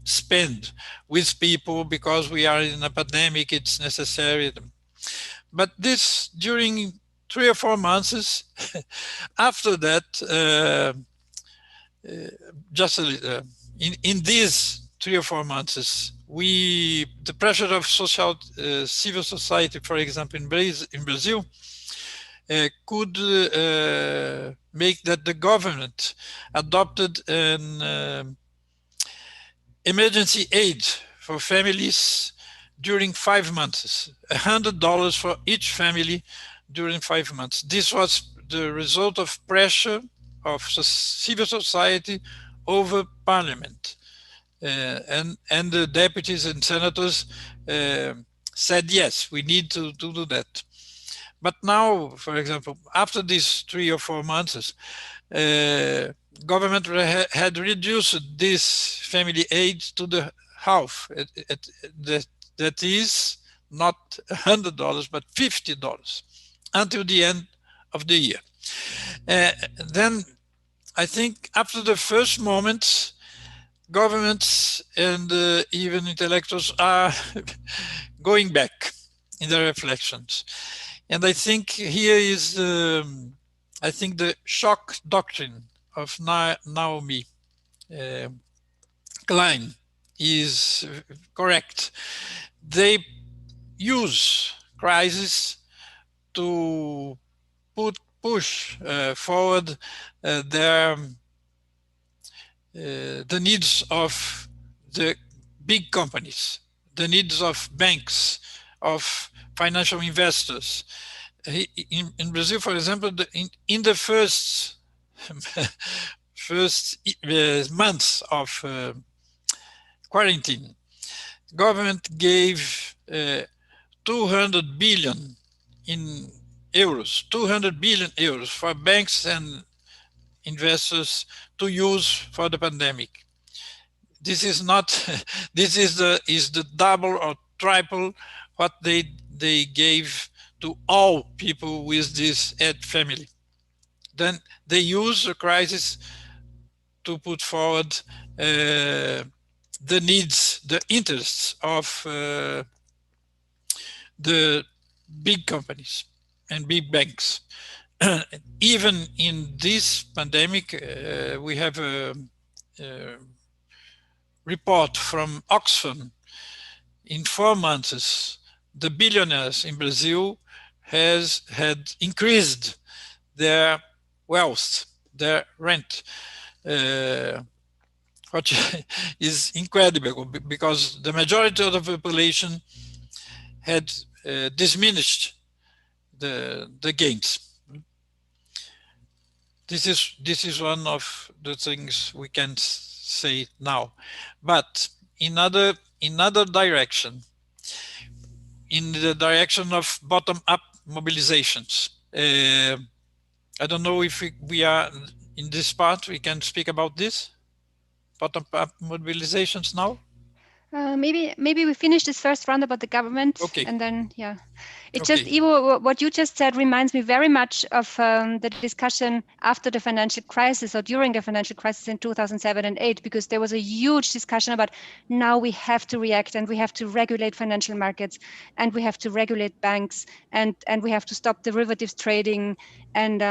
Speaker 5: spend with people because we are in a pandemic, it's necessary. But this during 3 or 4 months. After that, in these 3 or 4 months, the pressure of civil society, for example, in Brazil, could make that the government adopted an emergency aid for families during 5 months, $100 for each family during 5 months. This was the result of pressure of civil society over parliament. And the deputies and senators said, yes, we need to do that. But now, for example, after these 3 or 4 months, government had reduced this family aid to the half. That is not $100, but $50 until the end of the year. Then I think after the first moments, governments and even intellectuals are going back in their reflections. And I think here is, I think the shock doctrine of Naomi Klein is correct. They use crisis to push forward the needs of the big companies, the needs of banks, of financial investors. In Brazil, for example, in the first months of quarantine, government gave 200 billion euros for banks and investors to use for the pandemic. This is not. This is the double or triple what they gave to all people with this family. Then they use the crisis to put forward the needs, the interests of the big companies and big banks. Even in this pandemic, we have a report from Oxfam. In 4 months, the billionaires in Brazil had increased their wealth, their rent, which is incredible because the majority of the population had diminished the gains. This is one of the things we can say now, but in other direction, in the direction of bottom-up mobilizations. I don't know if we are in this part. We can speak about this bottom-up mobilizations now.
Speaker 2: Maybe we finish this first round about the government,
Speaker 5: Okay.
Speaker 2: and then yeah. It's
Speaker 5: Okay.
Speaker 2: just, Ivo, what you just said reminds me very much of the discussion after the financial crisis or during the financial crisis in 2007 and 2008, because there was a huge discussion about now we have to react and we have to regulate financial markets and we have to regulate banks and we have to stop derivatives trading and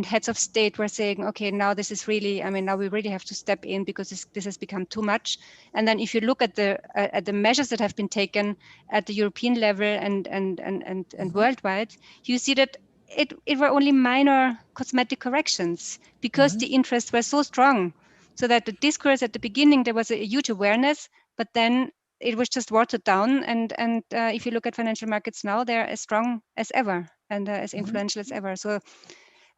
Speaker 2: heads of state were saying, okay, now this is really, I mean, now we really have to step in because this has become too much. And then if you look at the measures that have been taken at the European level and worldwide, you see that it were only minor cosmetic corrections because the interests were so strong. So that the discourse at the beginning, there was a huge awareness, but then it was just watered down. And if you look at financial markets now, they're as strong as ever and as influential as ever. So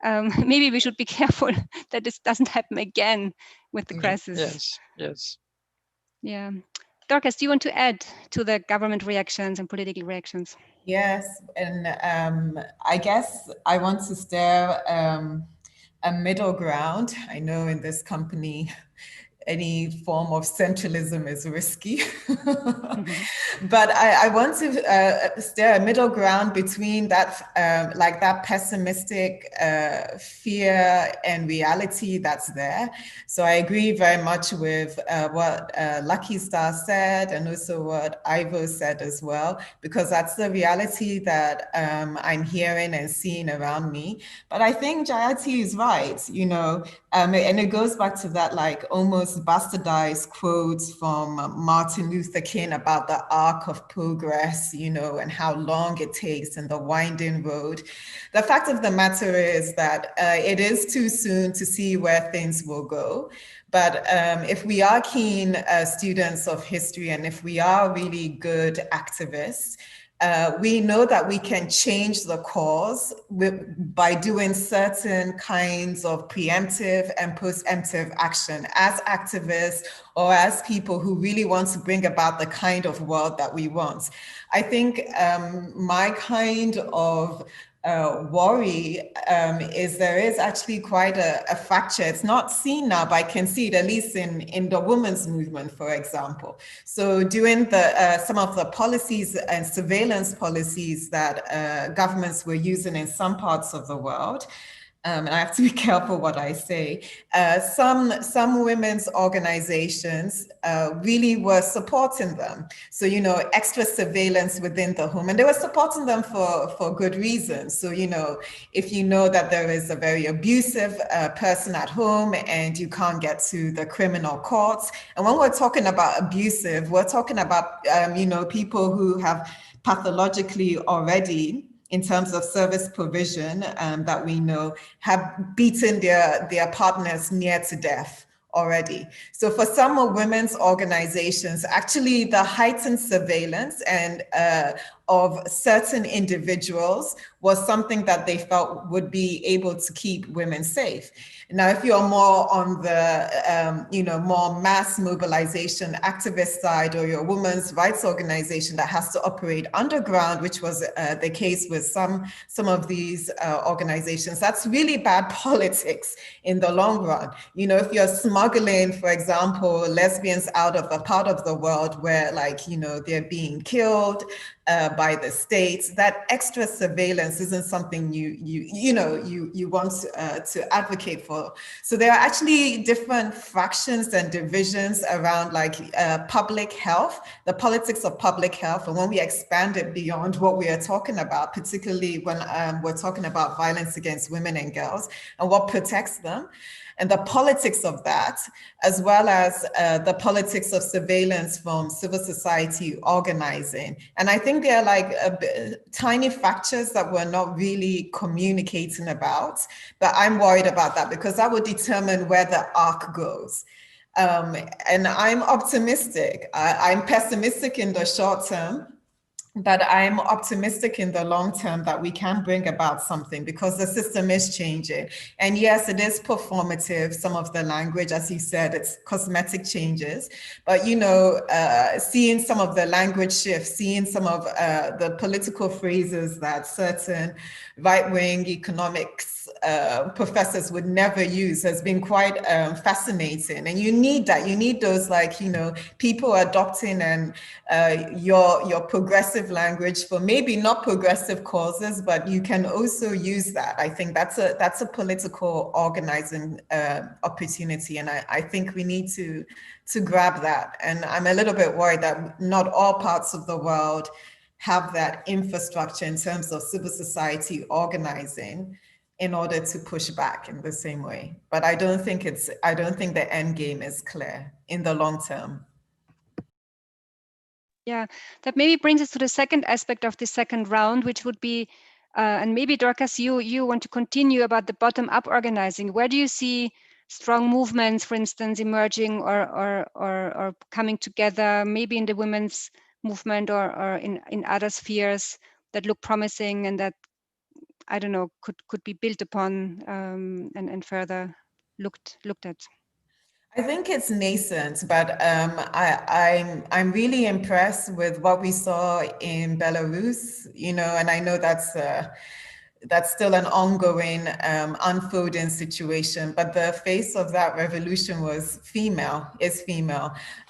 Speaker 2: maybe we should be careful that this doesn't happen again with the crisis.
Speaker 5: Yes, yes.
Speaker 2: Yeah. Dorcas, do you want to add to the government reactions and political reactions?
Speaker 7: Yes, and I guess I want to steer a middle ground. I know in this company, any form of centralism is risky, but I want to steer a middle ground between that, like that pessimistic fear and reality that's there. So I agree very much with what Lucky Star said and also what Ivo said as well, because that's the reality that I'm hearing and seeing around me. But I think Jayati is right, you know, and it goes back to that like almost bastardized quotes from Martin Luther King about the arc of progress, you know, and how long it takes and the winding road. The fact of the matter is that it is too soon to see where things will go. But if we are keen students of history and if we are really good activists, we know that we can change the cause by doing certain kinds of preemptive and post-emptive action as activists or as people who really want to bring about the kind of world that we want. I think my kind of worry is there is actually quite a fracture. It's not seen now, but I can see it at least in the women's movement, for example. So doing some of the policies and surveillance policies that governments were using in some parts of the world, and I have to be careful what I say, some women's organizations really were supporting them. So, you know, extra surveillance within the home, and they were supporting them for good reasons. So, you know, if you know that there is a very abusive person at home and you can't get to the criminal courts, and when we're talking about abusive, we're talking about, you know, people who have pathologically already, in terms of service provision that we know, have beaten their partners near to death already. So for some women's organizations, actually the heightened surveillance and of certain individuals was something that they felt would be able to keep women safe. Now, if you're more on the, you know, more mass mobilization activist side, or your women's rights organization that has to operate underground, which was the case with some of these organizations, that's really bad politics in the long run. You know, if you're smuggling, for example, lesbians out of a part of the world where, like, you know, they're being killed by the states, that extra surveillance isn't something you want to advocate for. So there are actually different fractions and divisions around like public health, the politics of public health. And when we expand it beyond what we are talking about, particularly when we're talking about violence against women and girls and what protects them, and the politics of that, as well as the politics of surveillance from civil society organizing. And I think they're like tiny fractures that we're not really communicating about, but I'm worried about that because that would determine where the arc goes. And I'm optimistic. I'm pessimistic in the short term, But I'm optimistic in the long term that we can bring about something because the system is changing. And yes, it is performative, some of the language, as you said, it's cosmetic changes. But, you know, seeing some of the language shifts, seeing some of the political phrases that certain right-wing economics professors would never use has been quite fascinating. And you need that. You need those, like, you know, people adopting and your progressive language for maybe not progressive causes, but you can also use that. I think that's a political organizing opportunity, and I think we need to grab that. And I'm a little bit worried that not all parts of the world have that infrastructure in terms of civil society organizing in order to push back in the same way. But I don't think the end game is clear in the long term.
Speaker 2: Yeah, that maybe brings us to the second aspect of the second round, which would be, and maybe Dorcas, you want to continue about the bottom-up organizing. Where do you see strong movements, for instance, emerging or coming together, maybe in the women's movement or in other spheres that look promising and that, I don't know, could be built upon and further looked at?
Speaker 7: I think it's nascent, but I'm really impressed with what we saw in Belarus, you know, and I know that's still an ongoing, unfolding situation, but the face of that revolution is female.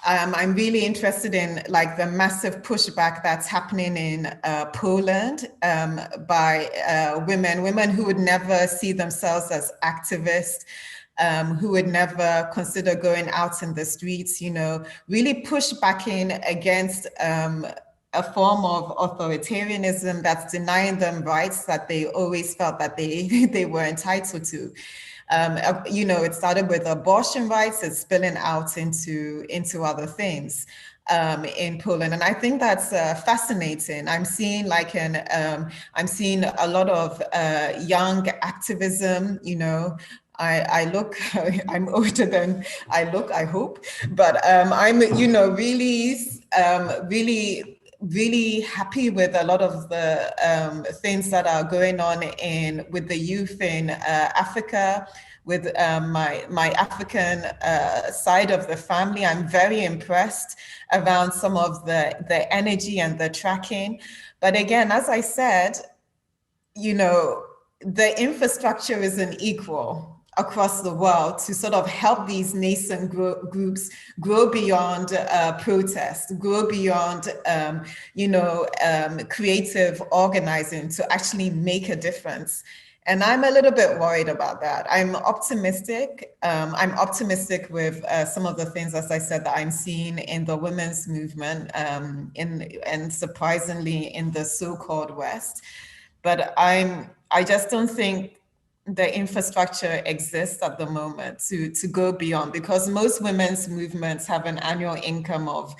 Speaker 7: I'm really interested in like the massive pushback that's happening in Poland by women who would never see themselves as activists, who would never consider going out in the streets, you know, really push back in against a form of authoritarianism that's denying them rights that they always felt that they were entitled to. You know, it started with abortion rights, it's spilling out into other things in Poland, and I think that's fascinating. I'm seeing I'm seeing a lot of young activism, you know. I'm older than I look, I hope, but I'm, you know, really happy with a lot of the things that are going on with the youth in Africa, with my African side of the family. I'm very impressed around some of the energy and the tracking. But again, as I said, you know, the infrastructure isn't equal across the world to sort of help these nascent groups grow beyond protest, grow beyond, you know, creative organizing to actually make a difference. And I'm a little bit worried about that. I'm optimistic. I'm optimistic with some of the things, as I said, that I'm seeing in the women's movement, and surprisingly in the so-called West. But I just don't think the infrastructure exists at the moment to go beyond, because most women's movements have an annual income of,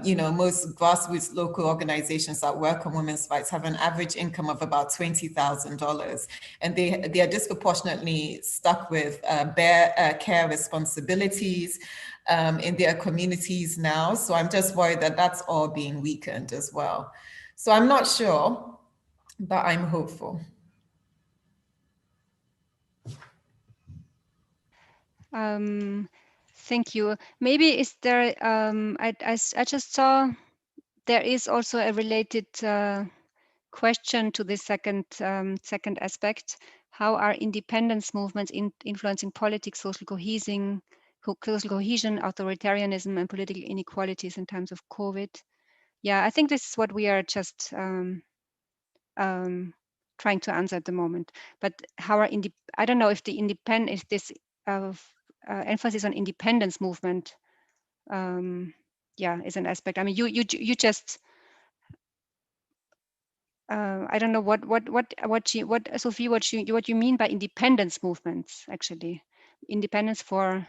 Speaker 7: you know, most grassroots local organizations that work on women's rights have an average income of about $20,000, and they are disproportionately stuck with bare care responsibilities in their communities now. So I'm just worried that that's all being weakened as well. So I'm not sure, but I'm hopeful.
Speaker 2: Thank you. Maybe is there, I just saw there is also a related question to this second aspect. How are independence movements influencing politics, social cohesion, authoritarianism, and political inequalities in times of COVID? Yeah, I think this is what we are just trying to answer at the moment. But how are I don't know if this emphasis on independence movement, yeah, is an aspect. I mean, you just I don't know what Sophie, what you mean by independence movements, actually. Independence for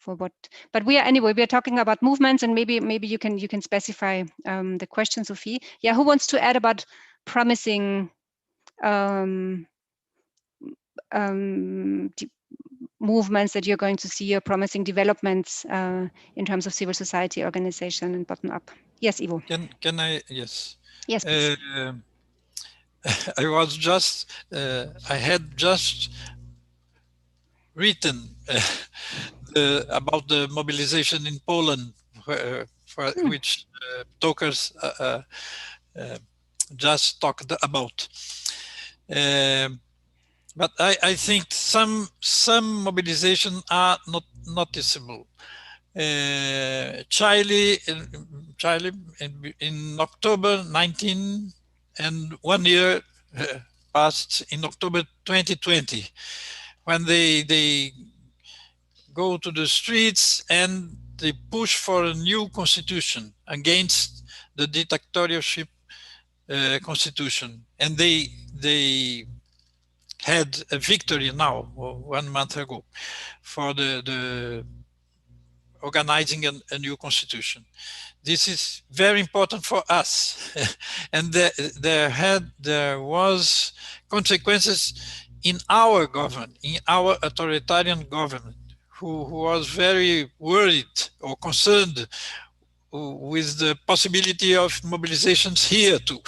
Speaker 2: what? But we are talking about movements, and maybe you can specify the question, Sophie. Yeah, who wants to add about promising movements that you're going to see, or promising developments in terms of civil society organization and bottom up? Yes, Ivo.
Speaker 5: Can I? Yes.
Speaker 2: Yes, please.
Speaker 5: I had just written about the mobilization in Poland, for which talkers just talked about. But I think some mobilization are not noticeable. Chile in October 19, and 1 year passed in October 2020, when they go to the streets and they push for a new constitution against the dictatorship constitution, and they had a victory now 1 month ago for the organizing a new constitution. This is very important for us, and there was consequences in our government, in our authoritarian government, who was very worried or concerned with the possibility of mobilizations here too.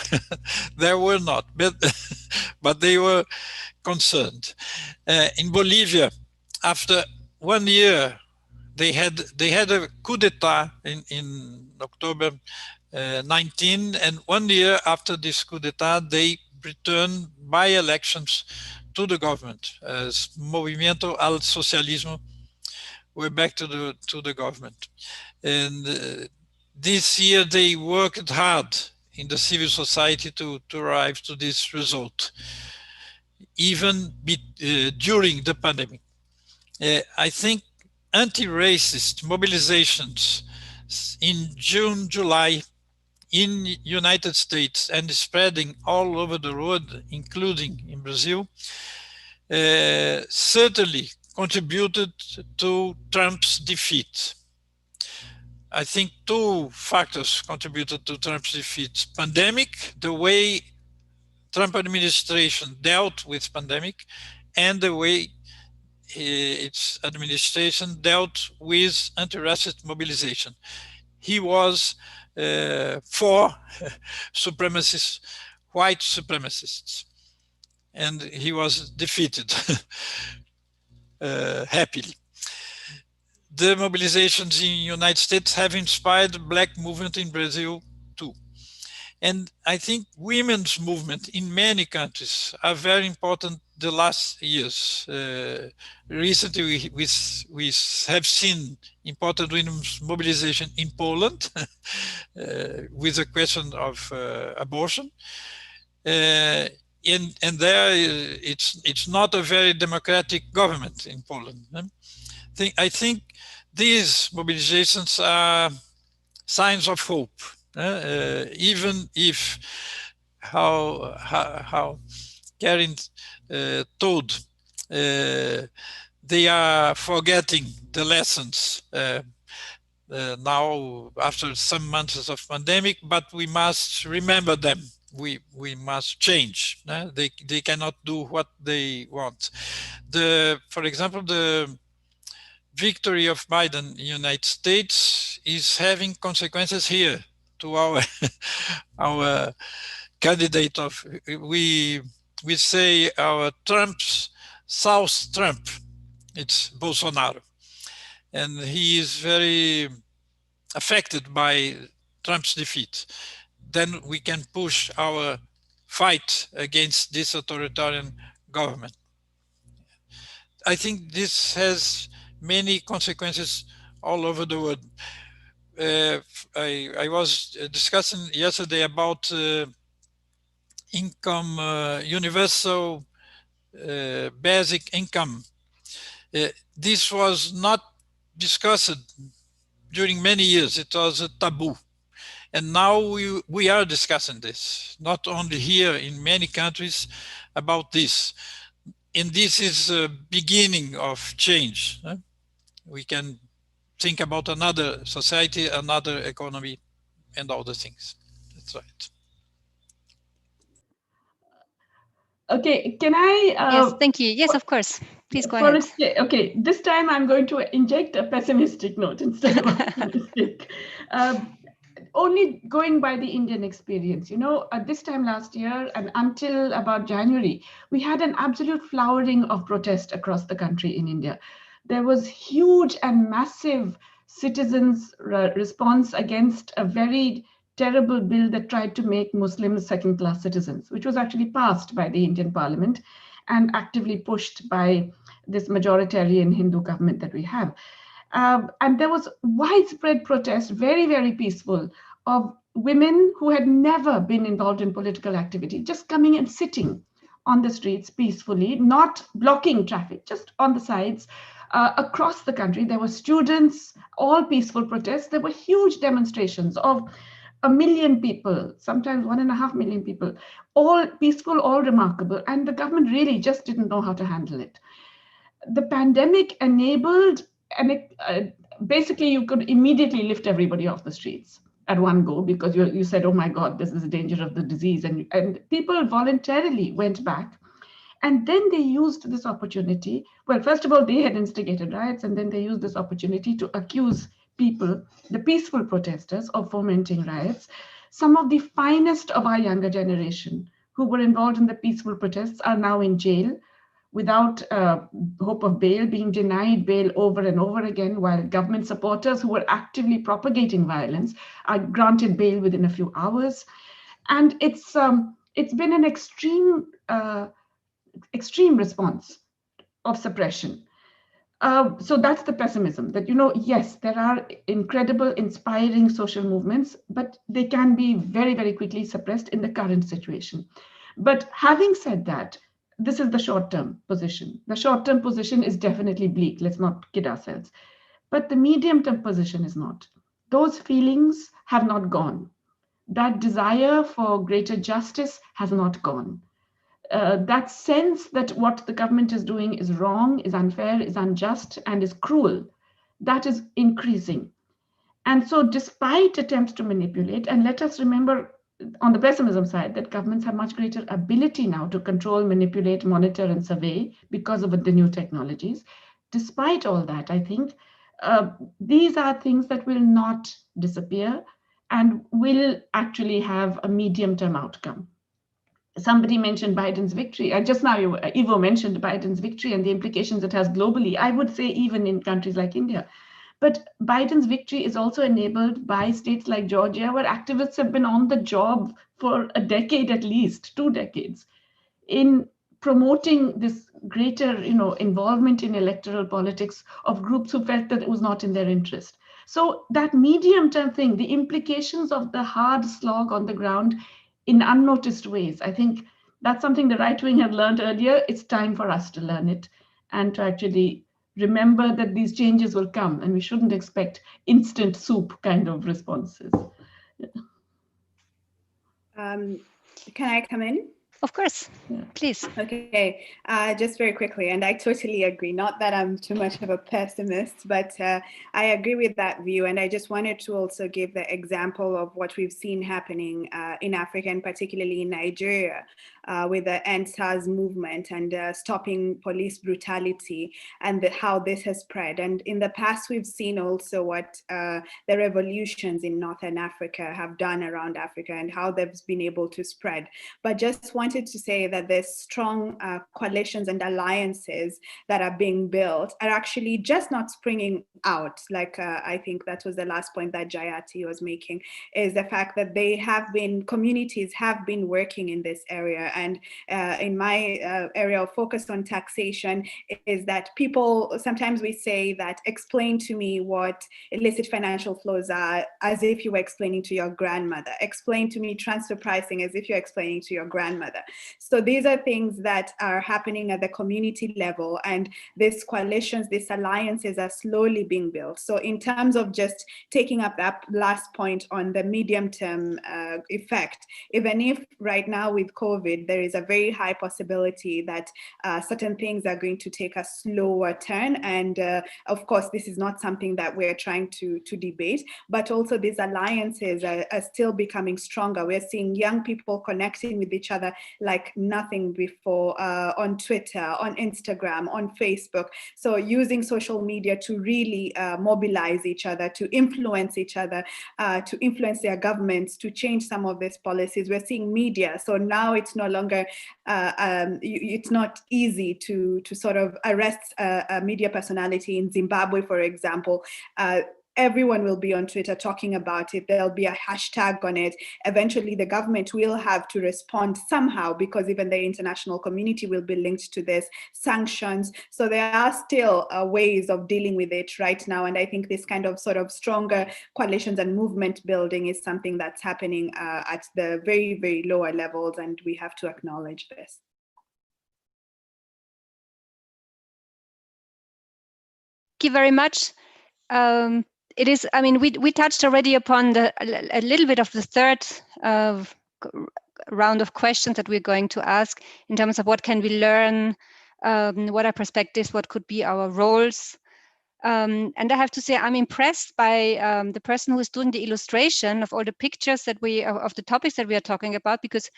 Speaker 5: There were not, but they were concerned. In Bolivia, after 1 year, they had a coup d'etat in October 19, and 1 year after this coup d'etat, they returned by elections to the government as Movimiento al Socialismo. We're back to the government, and this year they worked hard in the civil society to arrive to this result, even during the pandemic. I think anti-racist mobilizations in June, July in United States and spreading all over the world, including in Brazil, certainly contributed to Trump's defeat. I think 2 factors contributed to Trump's defeat: pandemic, the way Trump administration dealt with pandemic, and the way its administration dealt with anti-racist mobilization. He was for supremacists, white supremacists, and he was defeated happily. The mobilizations in the United States have inspired the Black movement in Brazil too. And I think women's movement in many countries are very important the last years. Recently, we have seen important women's mobilization in Poland with the question of abortion. And there, it's not a very democratic government in Poland. I think these mobilizations are signs of hope, even if how Karen told, they are forgetting the lessons now after some months of pandemic, but we must remember them. We must change. They cannot do what they want. For example, the victory of Biden in the United States is having consequences here to our candidate of, we say our Trump's South Trump, it's Bolsonaro. And he is very affected by Trump's defeat. Then we can push our fight against this authoritarian government. I think this has many consequences all over the world. I was discussing yesterday about income, universal basic income. This was not discussed during many years. It was a taboo. And now we are discussing this, not only here, in many countries, about this. And this is a beginning of change. We can think about another society, another economy, and all the things. That's right.
Speaker 4: Okay, can I?
Speaker 2: Yes, thank you. Yes, of course. Please go ahead.
Speaker 4: Okay, this time I'm going to inject a pessimistic note instead of optimistic. only going by the Indian experience, you know, at this time last year and until about January, we had an absolute flowering of protest across the country in India. There was huge and massive citizens' response against a very terrible bill that tried to make Muslims second-class citizens, which was actually passed by the Indian Parliament and actively pushed by this majoritarian Hindu government that we have. And there was widespread protest, very, very peaceful, of women who had never been involved in political activity, just coming and sitting on the streets peacefully, not blocking traffic, just on the sides. Across the country, there were students, all peaceful protests. There were huge demonstrations of 1 million people, sometimes 1.5 million people, all peaceful, all remarkable. And the government really just didn't know how to handle it. The pandemic enabled, and basically you could immediately lift everybody off the streets at one go, because you said, oh my God, this is a danger of the disease. And people voluntarily went back. And then they used this opportunity. Well, first of all, they had instigated riots, and then they used this opportunity to accuse people, the peaceful protesters, of fomenting riots. Some of the finest of our younger generation who were involved in the peaceful protests are now in jail without hope of bail, being denied bail over and over again, while government supporters who were actively propagating violence are granted bail within a few hours. And it's been an extreme response of suppression. So that's the pessimism, that, you know, yes, there are incredible, inspiring social movements, but they can be very, very quickly suppressed in the current situation. But having said that, this is the short-term position. The short-term position is definitely bleak. Let's not kid ourselves. But the medium-term position is not. Those feelings have not gone. That desire for greater justice has not gone. That sense that what the government is doing is wrong, is unfair, is unjust, and is cruel, that is increasing. And so despite attempts to manipulate, and let us remember on the pessimism side that governments have much greater ability now to control, manipulate, monitor, and survey because of the new technologies. Despite all that, I think these are things that will not disappear and will actually have a medium-term outcome. Somebody mentioned Biden's victory. Just now, Ivo mentioned Biden's victory and the implications it has globally. I would say even in countries like India. But Biden's victory is also enabled by states like Georgia, where activists have been on the job for a decade, at least 2 decades, in promoting this greater, involvement in electoral politics of groups who felt that it was not in their interest. So that medium-term thing, the implications of the hard slog on the ground in unnoticed ways, I think that's something the right wing had learned earlier. It's time for us to learn it and to actually remember that these changes will come, and we shouldn't expect instant soup kind of responses.
Speaker 6: Can I come in?
Speaker 2: Of course, please.
Speaker 6: Okay, just very quickly, and I totally agree. Not that I'm too much of a pessimist, but I agree with that view. And I just wanted to also give the example of what we've seen happening in Africa, and particularly in Nigeria, with the End SARS movement and stopping police brutality, and how this has spread. And in the past, we've seen also what the revolutions in Northern Africa have done around Africa and how they've been able to spread. But just wanted to say that there's strong coalitions and alliances that are being built are actually just not springing out. Like I think that was the last point that Jayati was making, is the fact that communities have been working in this area. And in my area of focus on taxation is that people, sometimes we say that explain to me what illicit financial flows are as if you were explaining to your grandmother. Explain to me transfer pricing as if you're explaining to your grandmother. So these are things that are happening at the community level, and these coalitions, these alliances are slowly being built. So in terms of just taking up that last point on the medium-term effect, even if right now with COVID, there is a very high possibility that certain things are going to take a slower turn. And of course, this is not something that we're trying to debate, but also these alliances are still becoming stronger. We're seeing young people connecting with each other like nothing before, on Twitter, on Instagram, on Facebook. So using social media to really mobilize each other, to influence each other, to influence their governments, to change some of these policies. We're seeing media. So now it's no longer, it's not easy to sort of arrest a media personality in Zimbabwe, for example. Everyone will be on Twitter talking about it. There'll be a hashtag on it. Eventually, the government will have to respond somehow, because even the international community will be linked to this, sanctions. So there are still ways of dealing with it right now. And I think this kind of sort of stronger coalitions and movement building is something that's happening at the very, very lower levels. And we have to acknowledge this.
Speaker 2: Thank you very much. It is, I mean, we touched already upon a little bit of the third round of questions that we're going to ask in terms of what can we learn, what are perspectives, what could be our roles. And I have to say, I'm impressed by the person who is doing the illustration of all the pictures that of the topics that we are talking about, because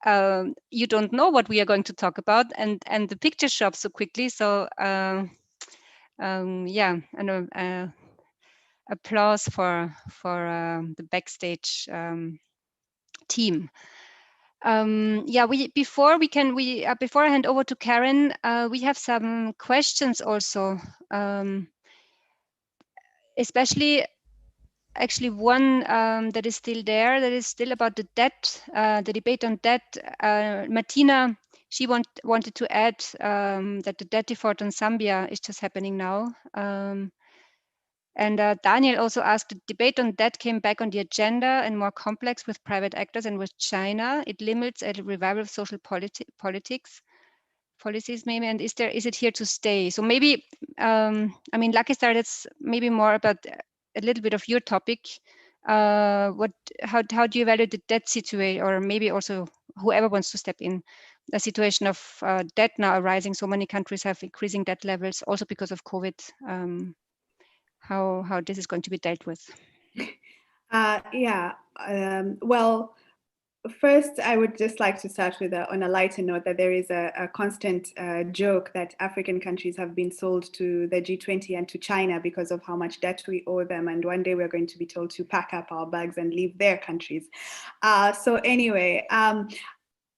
Speaker 2: you don't know what we are going to talk about, and the picture show up so quickly. So yeah, and applause for the backstage team. Yeah, before I hand over to Karen, we have some questions also, especially actually one that is still there, that is still about the debt, the debate on debt. Martina, she wanted to add that the debt default on Zambia is just happening now. And Daniel also asked, the debate on debt came back on the agenda and more complex with private actors and with China. It limits a revival of social policies maybe, and is it here to stay? So maybe, I mean, Lucky Star, that's maybe more about a little bit of your topic. How do you evaluate the debt situation, or maybe also whoever wants to step in, a situation of debt now arising? So many countries have increasing debt levels also because of COVID. How this is going to be dealt with?
Speaker 6: Yeah, well, first, I would just like to start with on a lighter note that there is a constant joke that African countries have been sold to the G20 and to China because of how much debt we owe them. And one day we're going to be told to pack up our bags and leave their countries. So anyway,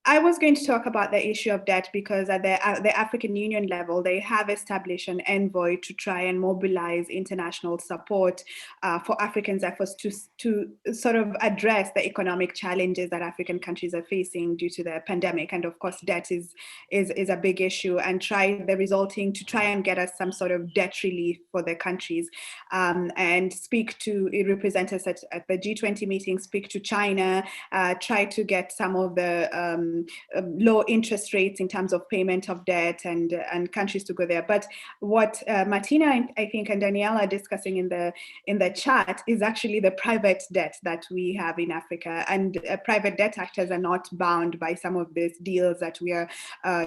Speaker 6: I was going to talk about the issue of debt because at the African Union level, they have established an envoy to try and mobilize international support for Africans' efforts to sort of address the economic challenges that African countries are facing due to the pandemic. And of course, debt is a big issue, and try and get us some sort of debt relief for the countries, and speak to representatives at the G20 meeting, speak to China, try to get some of the low interest rates in terms of payment of debt and countries to go there. But what Martina, I think, and Daniela are discussing in the chat is actually the private debt that we have in Africa. And private debt actors are not bound by some of these deals that we are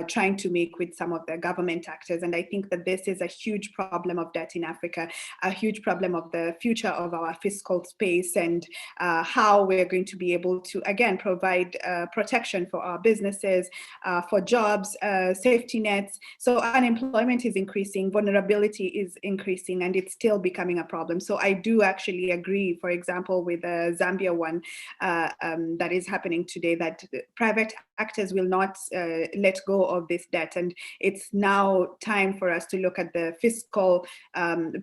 Speaker 6: trying to make with some of the government actors. And I think that this is a huge problem of debt in Africa, a huge problem of the future of our fiscal space, and how we're going to be able to, again, provide protection for our businesses, for jobs, safety nets. So unemployment is increasing, vulnerability is increasing, and it's still becoming a problem. So I do actually agree, for example, with the Zambia one that is happening today, that private actors will not let go of this debt. And it's now time for us to look at the fiscal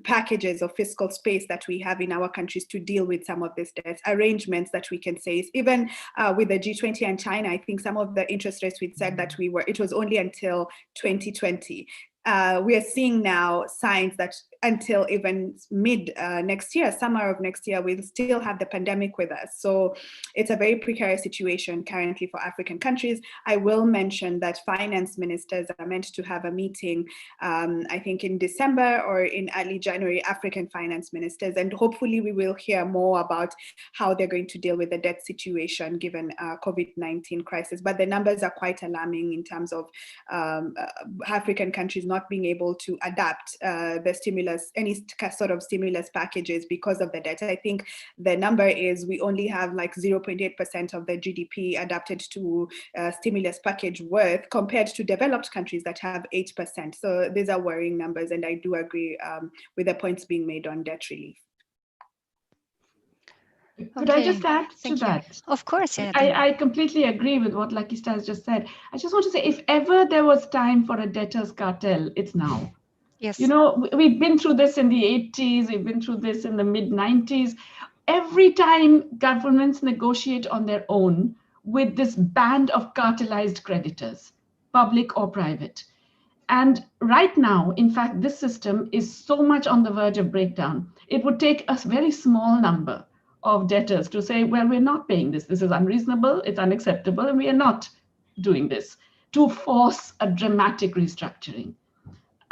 Speaker 6: packages of fiscal space that we have in our countries to deal with some of this debt, arrangements that we can say, even with the G20 and China. I think some of the interest rates we'd said that it was only until 2020. We are seeing now signs that until even mid next year, summer of next year, we'll still have the pandemic with us. So it's a very precarious situation currently for African countries. I will mention that finance ministers are meant to have a meeting, I think in December or in early January, African finance ministers, and hopefully we will hear more about how they're going to deal with the debt situation given COVID-19 crisis. But the numbers are quite alarming in terms of African countries not being able to adapt the stimulus any sort of stimulus packages because of the debt. I think the number is we only have like 0.8% of the GDP adapted to stimulus package worth compared to developed countries that have 8%. So these are worrying numbers, and I do agree with the points being made on debt relief.
Speaker 4: Could I just add to that?
Speaker 2: Of course, yeah.
Speaker 4: I completely agree with what Lucky Stars just said. I just want to say, if ever there was time for a debtors cartel, it's now.
Speaker 2: Yes.
Speaker 4: You know, we've been through this in the 80s, we've been through this in the mid-90s. Every time governments negotiate on their own with this band of cartelized creditors, public or private. And right now, in fact, this system is so much on the verge of breakdown. It would take a very small number of debtors to say, well, we're not paying this. This is unreasonable, it's unacceptable, and we are not doing this, to force a dramatic restructuring.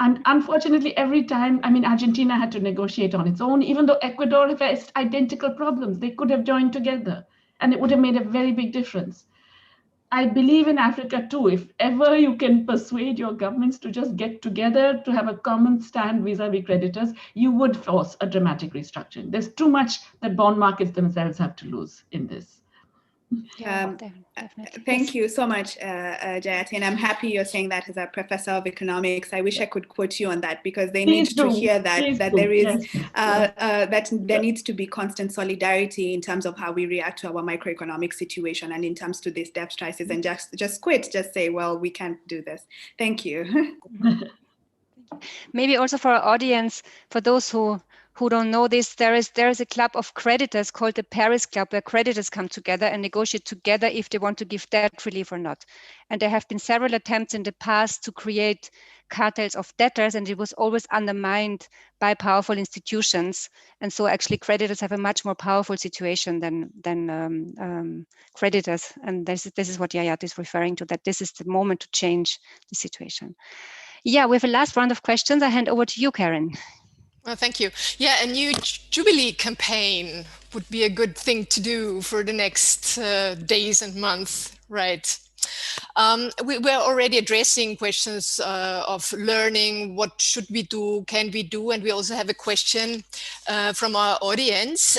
Speaker 4: And unfortunately, every time, I mean, Argentina had to negotiate on its own, even though Ecuador faced identical problems. They could have joined together, and it would have made a very big difference. I believe in Africa too. If ever you can persuade your governments to just get together to have a common stand vis-a-vis creditors, you would force a dramatic restructuring. There's too much that bond markets themselves have to lose in this.
Speaker 6: Thank you so much, Jayati, and I'm happy you're saying that as a professor of economics. I wish I could quote you on that, because they need to hear that there is that there needs to be constant solidarity in terms of how we react to our microeconomic situation and in terms to this debt crisis, and just quit, just say, well, we can't do this. Thank you.
Speaker 2: Maybe also for our audience, for those who don't know this, there is a club of creditors called the Paris Club, where creditors come together and negotiate together if they want to give debt relief or not. And there have been several attempts in the past to create cartels of debtors, and it was always undermined by powerful institutions. And so actually creditors have a much more powerful situation than creditors. And this is what Yayat is referring to, that this is the moment to change the situation. Yeah, we have a last round of questions. I hand over to you, Karen.
Speaker 3: Well, thank you. Yeah, a new Jubilee campaign would be a good thing to do for the next days and months, right? We're already addressing questions of learning, what should we do, can we do? And we also have a question from our audience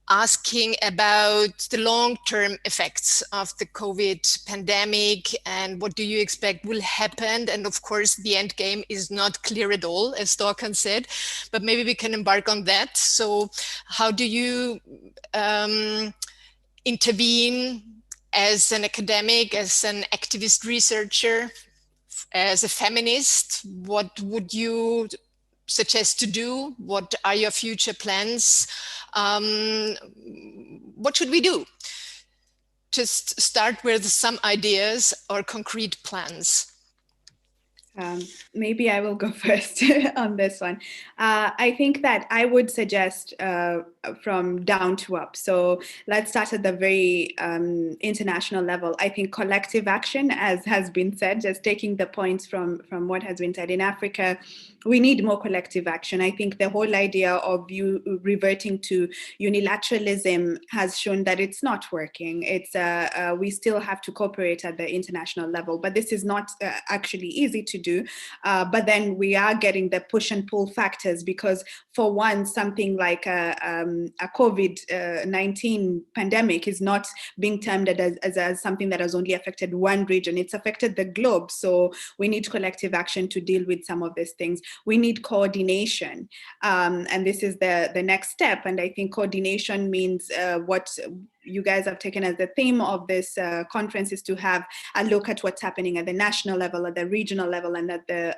Speaker 3: asking about the long-term effects of the COVID pandemic and what do you expect will happen. And of course, the end game is not clear at all, as Dorkan said, but maybe we can embark on that. So how do you intervene as an academic, as an activist researcher, as a feminist? What would you suggest to do? What are your future plans? What should we do? Just start with some ideas or concrete plans.
Speaker 6: Maybe I will go first on this one. I think that I would suggest from down to up. So let's start at the very international level. I think collective action, as has been said, just taking the points from what has been said in Africa, we need more collective action. I think the whole idea of you reverting to unilateralism has shown that it's not working. It's we still have to cooperate at the international level, but this is not actually easy to do. But then we are getting the push and pull factors, because for one, something like a COVID-19 pandemic is not being termed as something that has only affected one region. It's affected the globe. So we need collective action to deal with some of these things. We need coordination. And this is the next step. And I think coordination means what you guys have taken as the theme of this conference is to have a look at what's happening at the national level, at the regional level, and at the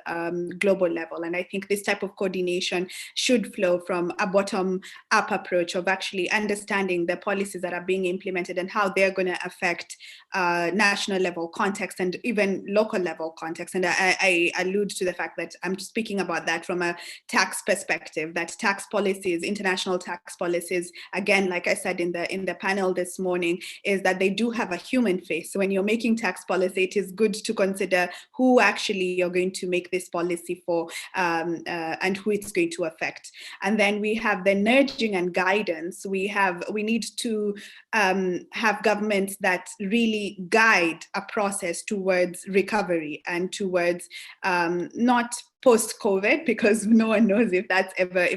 Speaker 6: global level. And I think this type of coordination should flow from a bottom-up approach of actually understanding the policies that are being implemented and how they're going to affect national level context and even local level context. And I allude to the fact that I'm speaking about that from a tax perspective, that tax policies, international tax policies, again, like I said in the panel this morning, is that they do have a human face. So when you're making tax policy, it is good to consider who actually you're going to make this policy for and who it's going to affect. And then we have the nudging and guidance. We need to have governments that really guide a process towards recovery and towards not post-COVID, because no one knows if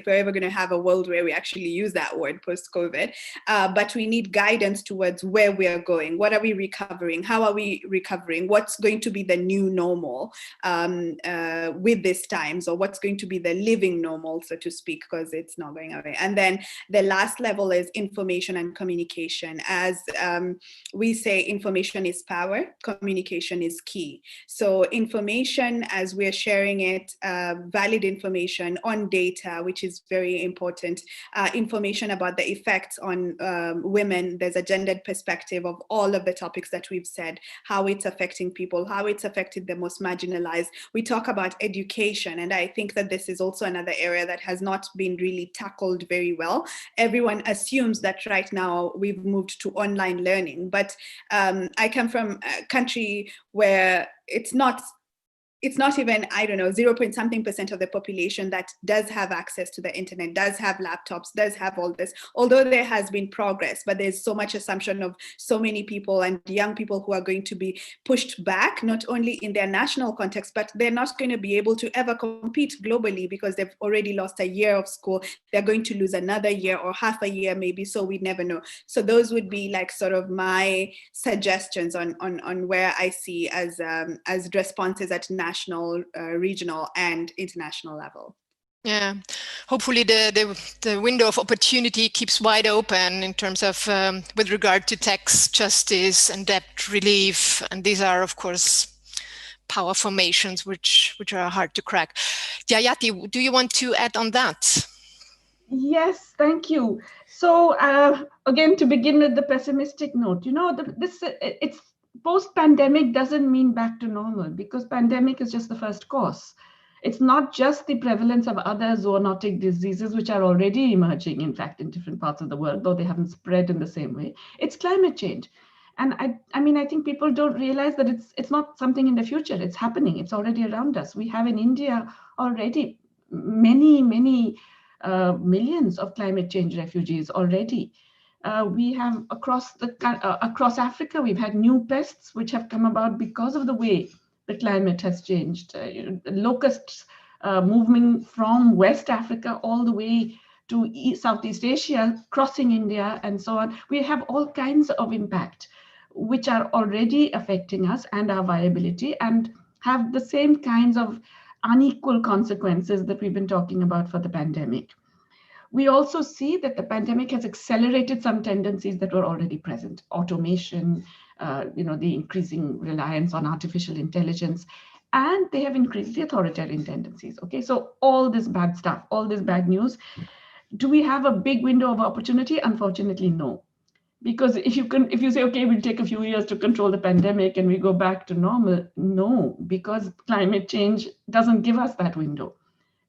Speaker 6: we're ever going to have a world where we actually use that word post-COVID. But we need guidance towards where we are going. What are we recovering? How are we recovering? What's going to be the new normal with these times, or what's going to be the living normal, so to speak, because it's not going away. And then the last level is information and communication. As we say, information is power, communication is key. So information, as we're sharing it, valid information on data, which is very important, information about the effects on women. There's a gendered perspective of all of the topics that we've said, how it's affecting people, how it's affected the most marginalized. We talk about education, and I think that this is also another area that has not been really tackled very well. Everyone assumes that right now we've moved to online learning, but I come from a country where it's not even, I don't know, 0.something% of the population that does have access to the internet, does have laptops, does have all this. Although there has been progress, but there's so much assumption of so many people and young people who are going to be pushed back, not only in their national context, but they're not going to be able to ever compete globally because they've already lost a year of school. They're going to lose another year or half a year maybe, so we never know. So those would be like sort of my suggestions on where I see as responses at national, regional, and international level.
Speaker 3: Yeah, hopefully the window of opportunity keeps wide open in terms of with regard to tax justice and debt relief, and these are of course power formations which are hard to crack. Jayati, do you want to add on that?
Speaker 4: Yes, thank you. So again, to begin with the pessimistic note, you know, it's post-pandemic doesn't mean back to normal, because pandemic is just the first course. It's not just the prevalence of other zoonotic diseases, which are already emerging, in fact, in different parts of the world, though they haven't spread in the same way. It's climate change. And I mean, I think people don't realize that it's not something in the future. It's happening. It's already around us. We have in India already many millions of climate change refugees already. We have across Africa, we've had new pests which have come about because of the way the climate has changed. Locusts moving from West Africa all the way to Southeast Asia, crossing India and so on. We have all kinds of impact which are already affecting us and our viability, and have the same kinds of unequal consequences that we've been talking about for the pandemic. We also see that the pandemic has accelerated some tendencies that were already present. Automation, the increasing reliance on artificial intelligence, and they have increased the authoritarian tendencies. Okay, so all this bad stuff, all this bad news. Do we have a big window of opportunity? Unfortunately, no. Because if you say, okay, we'll take a few years to control the pandemic and we go back to normal, no, because climate change doesn't give us that window.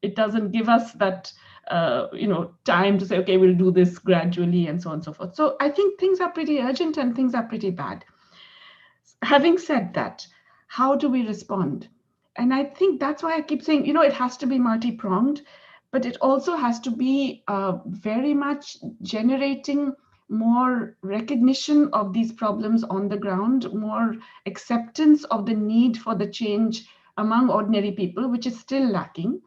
Speaker 4: It doesn't give us that time to say, okay, we'll do this gradually and so on and so forth. So I think things are pretty urgent and things are pretty bad. Having said that, how do we respond? And I think that's why I keep saying, it has to be multi-pronged, but it also has to be very much generating more recognition of these problems on the ground, more acceptance of the need for the change among ordinary people, which is still lacking,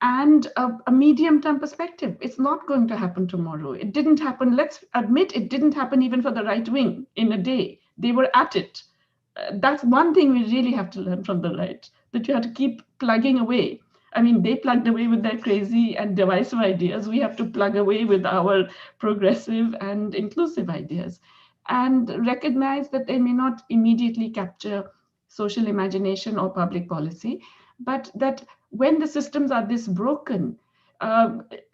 Speaker 4: and a medium-term perspective. It's not going to happen tomorrow. It didn't happen, let's admit, it didn't happen even for the right wing in a day. They were at it. That's one thing we really have to learn from the right, that you have to keep plugging away. I mean, they plugged away with their crazy and divisive ideas. We have to plug away with our progressive and inclusive ideas, and recognize that they may not immediately capture social imagination or public policy, but that when the systems are this broken,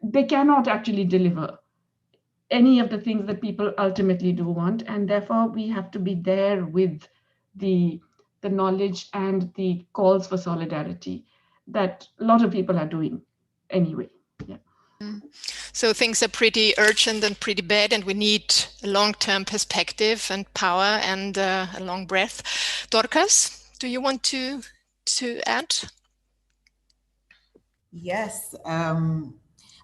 Speaker 4: they cannot actually deliver any of the things that people ultimately do want. And therefore, we have to be there with the knowledge and the calls for solidarity that a lot of people are doing anyway. Yeah.
Speaker 3: So things are pretty urgent and pretty bad, and we need a long-term perspective and power and a long breath. Dorcas, do you want to add?
Speaker 7: Yes.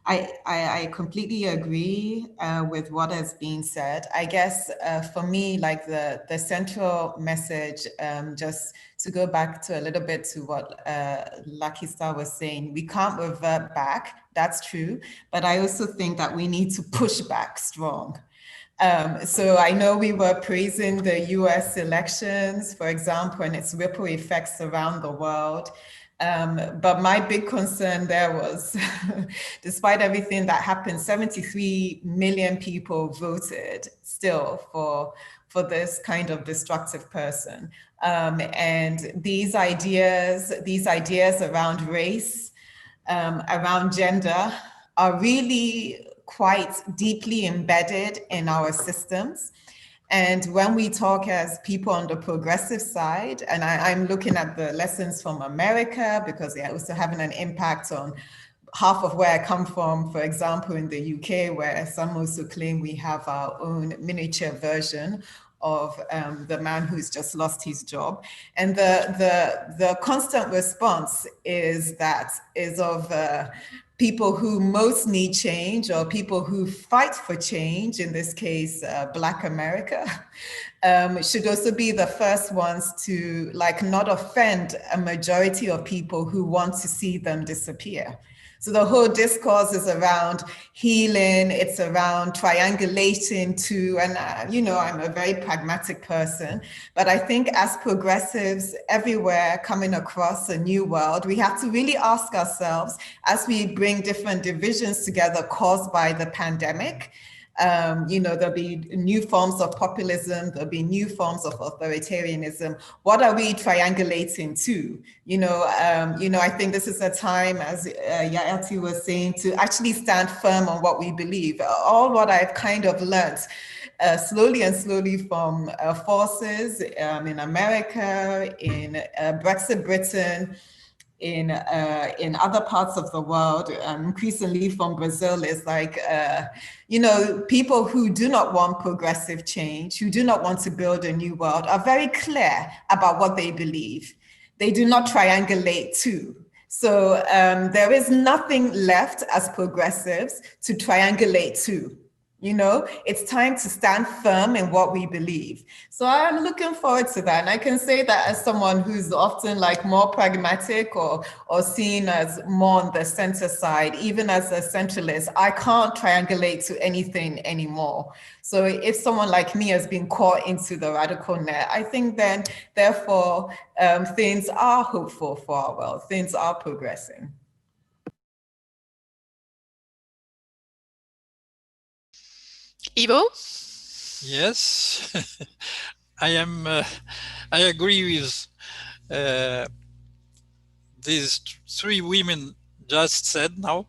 Speaker 7: I completely agree with what has been said. I guess for me, like the central message, just to go back to a little bit to what Lucky Star was saying, we can't revert back, that's true, but I also think that we need to push back strong. So I know we were praising the US elections, for example, and its ripple effects around the world. But my big concern there was, despite everything that happened, 73 million people voted still for this kind of destructive person. And these ideas around race, around gender, are really quite deeply embedded in our systems. And when we talk as people on the progressive side, and I'm looking at the lessons from America because they're also having an impact on half of where I come from, for example, in the UK, where some also claim we have our own miniature version of the man who's just lost his job. And the constant response is of people who most need change, or people who fight for change, in this case, Black America, should also be the first ones to not offend a majority of people who want to see them disappear. So the whole discourse is around healing, it's around triangulating to, and I'm a very pragmatic person, but I think as progressives everywhere coming across a new world, we have to really ask ourselves, as we bring different divisions together caused by the pandemic, there'll be new forms of populism, there'll be new forms of authoritarianism. What are we triangulating to? I think this is a time, as Yaeti was saying, to actually stand firm on what we believe. All what I've kind of learned slowly from forces in America, in Brexit Britain, in other parts of the world, increasingly from Brazil, is people who do not want progressive change, who do not want to build a new world, are very clear about what they believe. They do not triangulate too. So there is nothing left as progressives to triangulate to. It's time to stand firm in what we believe. So I'm looking forward to that. And I can say that as someone who's often more pragmatic or seen as more on the center side, even as a centralist, I can't triangulate to anything anymore. So if someone like me has been caught into the radical net, I think then, therefore, things are hopeful for our world. Things are progressing.
Speaker 3: Ivo?
Speaker 5: Yes, I agree with these three women just said now.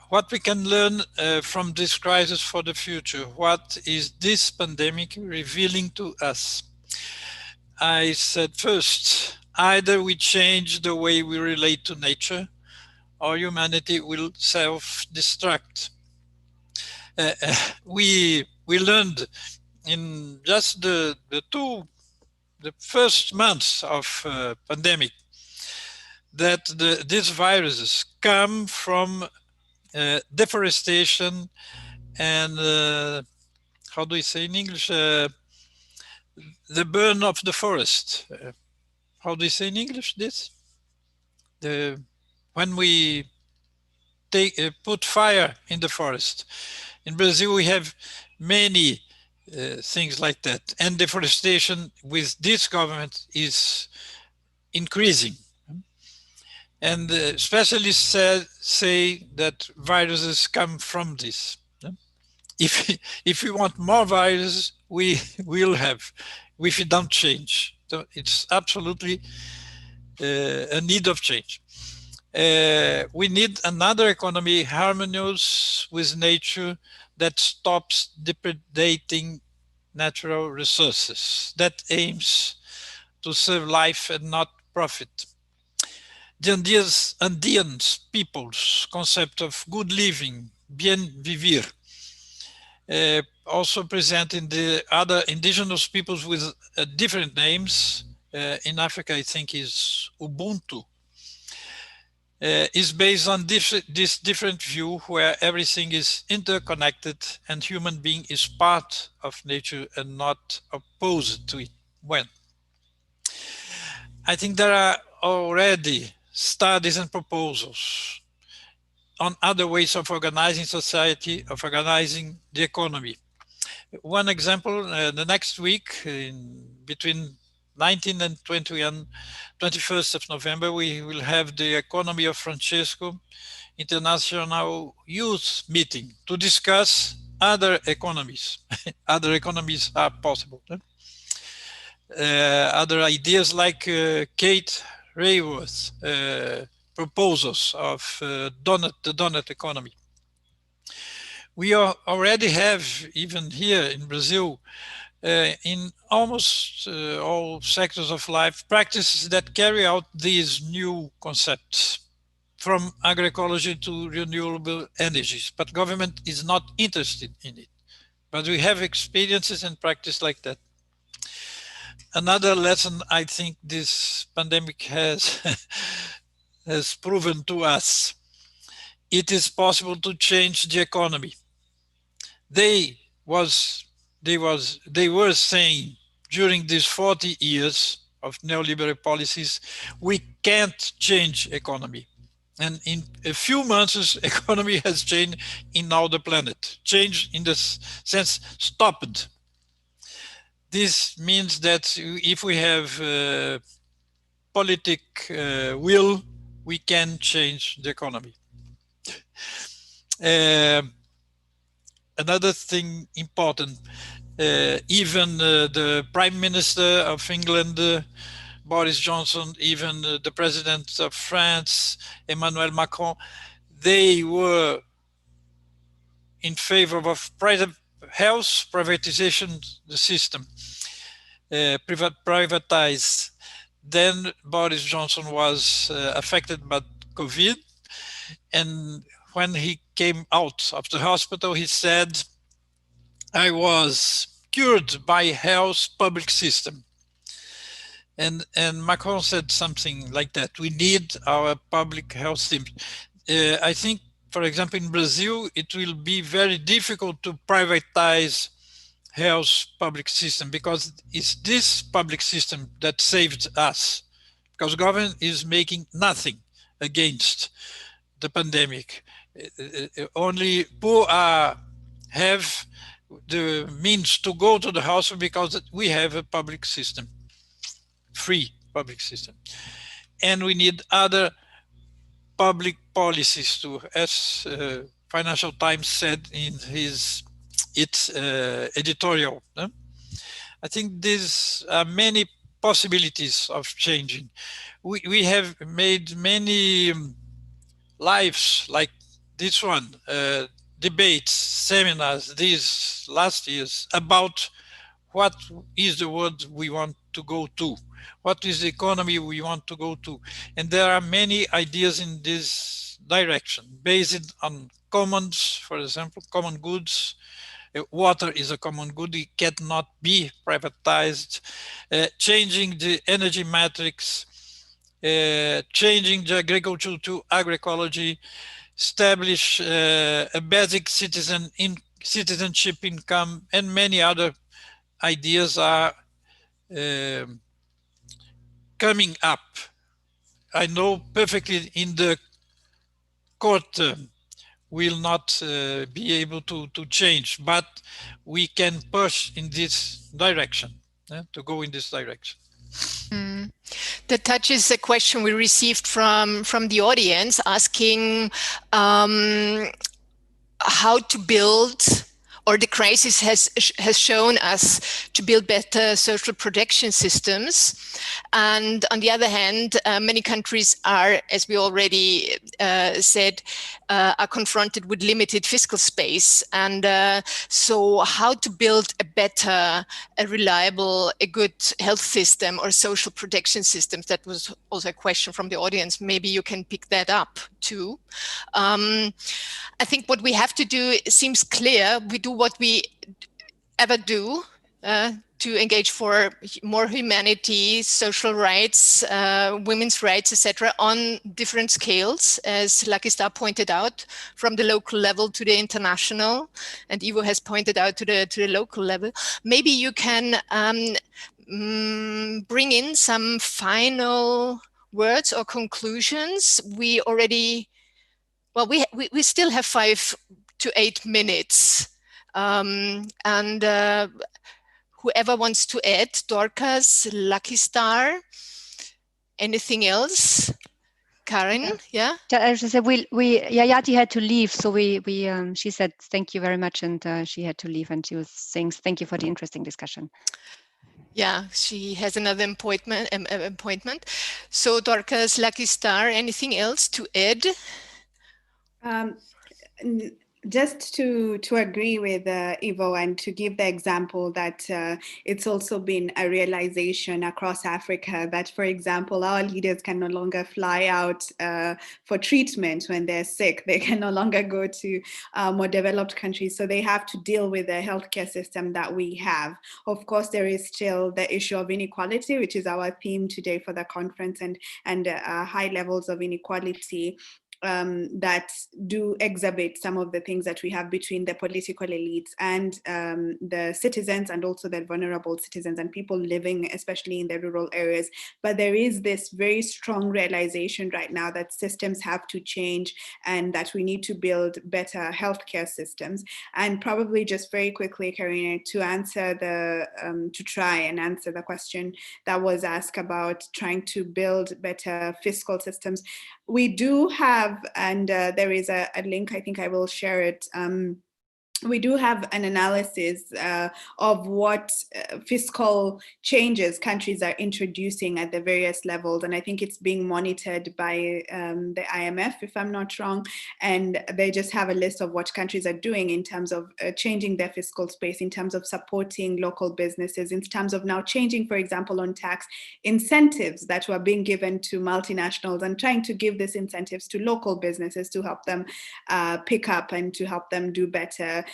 Speaker 5: What we can learn from this crisis for the future? What is this pandemic revealing to us? I said first, either we change the way we relate to nature, or humanity will self-destruct. We learned in just the first months of pandemic that these viruses come from deforestation and how do we say in English? The burn of the forest. How do you say in English this? When we put fire in the forest. In Brazil, we have many things like that. And deforestation with this government is increasing. And specialists say that viruses come from this. If we want more viruses, we will have, if we don't change. So it's absolutely a need of change. We need another economy harmonious with nature that stops depredating natural resources, that aims to serve life and not profit. The Andean people's concept of good living, bien vivir, also present in the other indigenous peoples with different names. In Africa, I think is Ubuntu. is based on this different view where everything is interconnected and human being is part of nature and not opposed to it. When I think there are already studies and proposals on other ways of organizing society, of organizing the economy. One example, the next week, between 19 and 21st of November, we will have the Economy of Francesco International Youth Meeting to discuss other economies. Other economies are possible. Other ideas like Kate Raworth's proposals of the donut economy. We already have, even here in Brazil, in almost all sectors of life, practices that carry out these new concepts, from agroecology to renewable energies, but government is not interested in it. But we have experiences and practice like that. Another lesson I think this pandemic has has proven to us, it is possible to change the economy. They were saying during these 40 years of neoliberal policies, we can't change economy. And in a few months, economy has changed in all the planet. Change in the sense stopped. This means that if we have politic will, we can change the economy. Another thing important, even the Prime Minister of England, Boris Johnson, even the President of France, Emmanuel Macron, they were in favor of health privatization, the system, privatize. Then Boris Johnson was affected by COVID, and when he came out of the hospital, he said, I was cured by health public system. And Macron said something like that. We need our public health system. I think, for example, in Brazil, it will be very difficult to privatize health public system because it's this public system that saved us, because government is making nothing against the pandemic. Only poor have the means to go to the hospital because we have a public system, free public system. And we need other public policies too, as Financial Times said in its editorial. I think there's many possibilities of changing. We have made many lives like this one, debates, seminars these last years about what is the world we want to go to, what is the economy we want to go to. And there are many ideas in this direction, based on commons, for example, common goods. Water is a common good, it cannot be privatized. Changing the energy matrix, changing the agriculture to agroecology, establish a basic citizenship income, and many other ideas are coming up. I know perfectly in the court will not be able to change, but we can push in this direction, to go in this direction.
Speaker 3: That touches a question we received from the audience asking how to build, or the crisis has shown us to build better social protection systems. And on the other hand, many countries are, as we already said, are confronted with limited fiscal space. And so how to build a better, a reliable, a good health system or social protection systems? That was also a question from the audience. Maybe you can pick that up too. I think what we have to do seems clear. We do what we ever do to engage for more humanity, social rights, women's rights, etc., on different scales, as Lucky Star pointed out, from the local level to the international, and Ivo has pointed out to the local level. Maybe you can bring in some final words or conclusions. We already, well, we still have 5 to 8 minutes, and whoever wants to add, Dorcas, Lucky Star, anything else? Karin, yeah?
Speaker 2: I just said Yayati had to leave, so she said thank you very much, and she had to leave, and she was saying thank you for the interesting discussion.
Speaker 3: Yeah, she has another appointment. So Dorcas, Lucky Star, anything else to add?
Speaker 6: Just to agree with Ivo, and to give the example that it's also been a realization across Africa that, for example, our leaders can no longer fly out for treatment when they're sick. They can no longer go to more developed countries. So they have to deal with the healthcare system that we have. Of course, there is still the issue of inequality, which is our theme today for the conference, and high levels of inequality that do exhibit some of the things that we have between the political elites and the citizens, and also the vulnerable citizens and people living especially in the rural areas. But there is this very strong realization right now that systems have to change and that we need to build better healthcare systems. And probably just very quickly, Karina, to try and answer the question that was asked about trying to build better fiscal systems. We do have, and there is a link, I think I will share it. We do have an analysis of what fiscal changes countries are introducing at the various levels. And I think it's being monitored by the IMF, if I'm not wrong. And they just have a list of what countries are doing in terms of changing their fiscal space, in terms of supporting local businesses, in terms of now changing, for example, on tax incentives that were being given to multinationals, and trying to give these incentives to local businesses to help them pick up and to help them do better.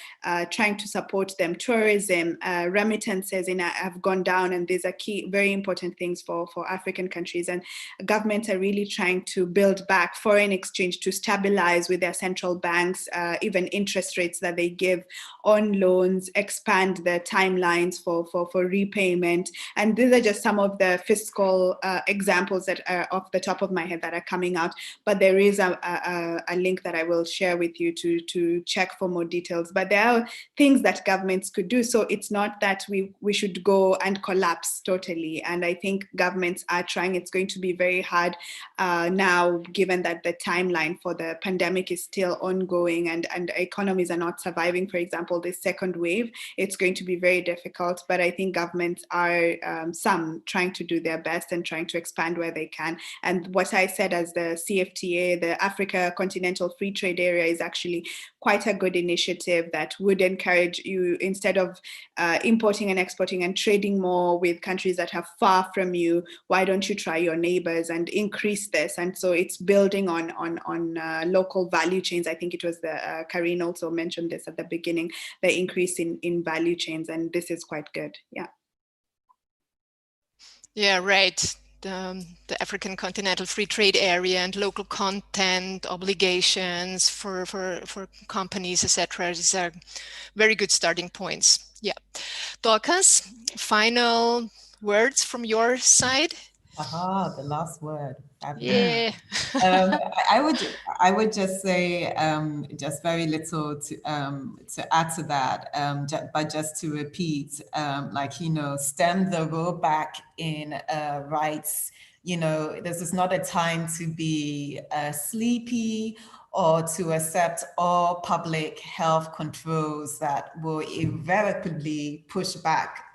Speaker 6: Trying to support them. Tourism, remittances have gone down, and these are key, very important things for African countries. And governments are really trying to build back foreign exchange to stabilize with their central banks, even interest rates that they give on loans, expand the timelines for repayment. And these are just some of the fiscal examples that are off the top of my head that are coming out. But there is a link that I will share with you to check for more details. But there are things that governments could do. So it's not that we should go and collapse totally. And I think governments are trying. It's going to be very hard now, given that the timeline for the pandemic is still ongoing and economies are not surviving, for example, this second wave. It's going to be very difficult. But I think governments are some trying to do their best and trying to expand where they can. And what I said as the CFTA, the Africa Continental Free Trade Area, is actually quite a good initiative that would encourage you, instead of importing and exporting and trading more with countries that are far from you, why don't you try your neighbors and increase this? And so it's building on local value chains. I think it was Karin also mentioned this at the beginning, the increase in value chains, and this is quite good.
Speaker 3: Yeah, right. The African Continental Free Trade Area and local content obligations for companies, etc. These are very good starting points. Yeah. Dorcas, final words from your side?
Speaker 7: Aha, the last word.
Speaker 3: Yeah.
Speaker 7: I would just say just very little to add to that, but just to repeat, stem the rollback in rights. This is not a time to be sleepy or to accept all public health controls that will irrevocably push back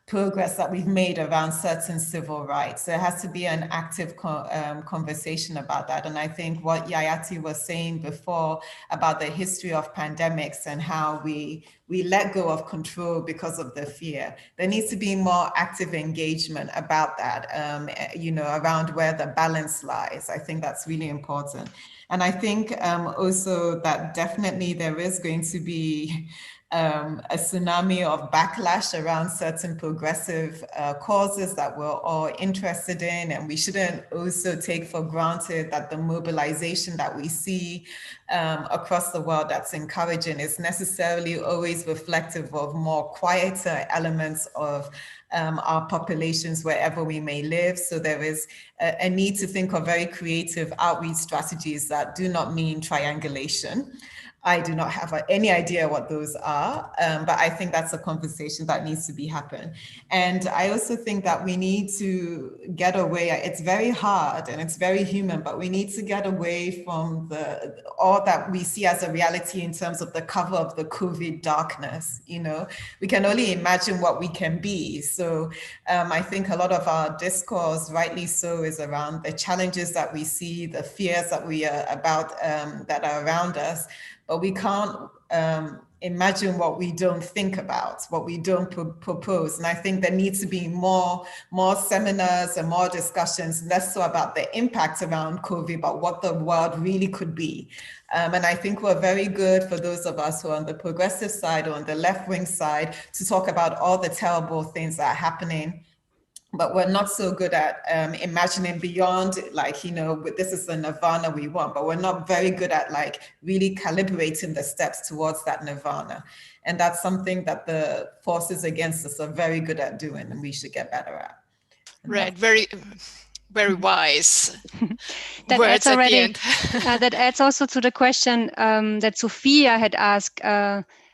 Speaker 7: progress that we've made around certain civil rights. There has to be an active conversation about that. And I think what Yayati was saying before about the history of pandemics and how we let go of control because of the fear, there needs to be more active engagement about that, around where the balance lies. I think that's really important. And I think also that definitely there is going to be a tsunami of backlash around certain progressive causes that we're all interested in. And we shouldn't also take for granted that the mobilization that we see across the world that's encouraging is necessarily always reflective of more quieter elements of our populations wherever we may live. So there is a need to think of very creative outreach strategies that do not mean triangulation. I do not have any idea what those are, but I think that's a conversation that needs to be happen. And I also think that we need to get away. It's very hard and it's very human, but we need to get away from all that we see as a reality in terms of the cover of the COVID darkness. You know, we can only imagine what we can be. So I think a lot of our discourse, rightly so, is around the challenges that we see, the fears that we are about that are around us. But we can't imagine what we don't think about, what we don't propose. And I think there needs to be more seminars and more discussions, less so about the impact around COVID, but what the world really could be. And I think we're very good, for those of us who are on the progressive side or on the left-wing side, to talk about all the terrible things that are happening. But we're not so good at imagining beyond, like, you know, this is the nirvana we want, but we're not very good at like really calibrating the steps towards that nirvana. And that's something that the forces against us are very good at doing, and we should get better at. And
Speaker 3: right, very wise.
Speaker 2: That adds already. That adds also to the question that Sophia had asked.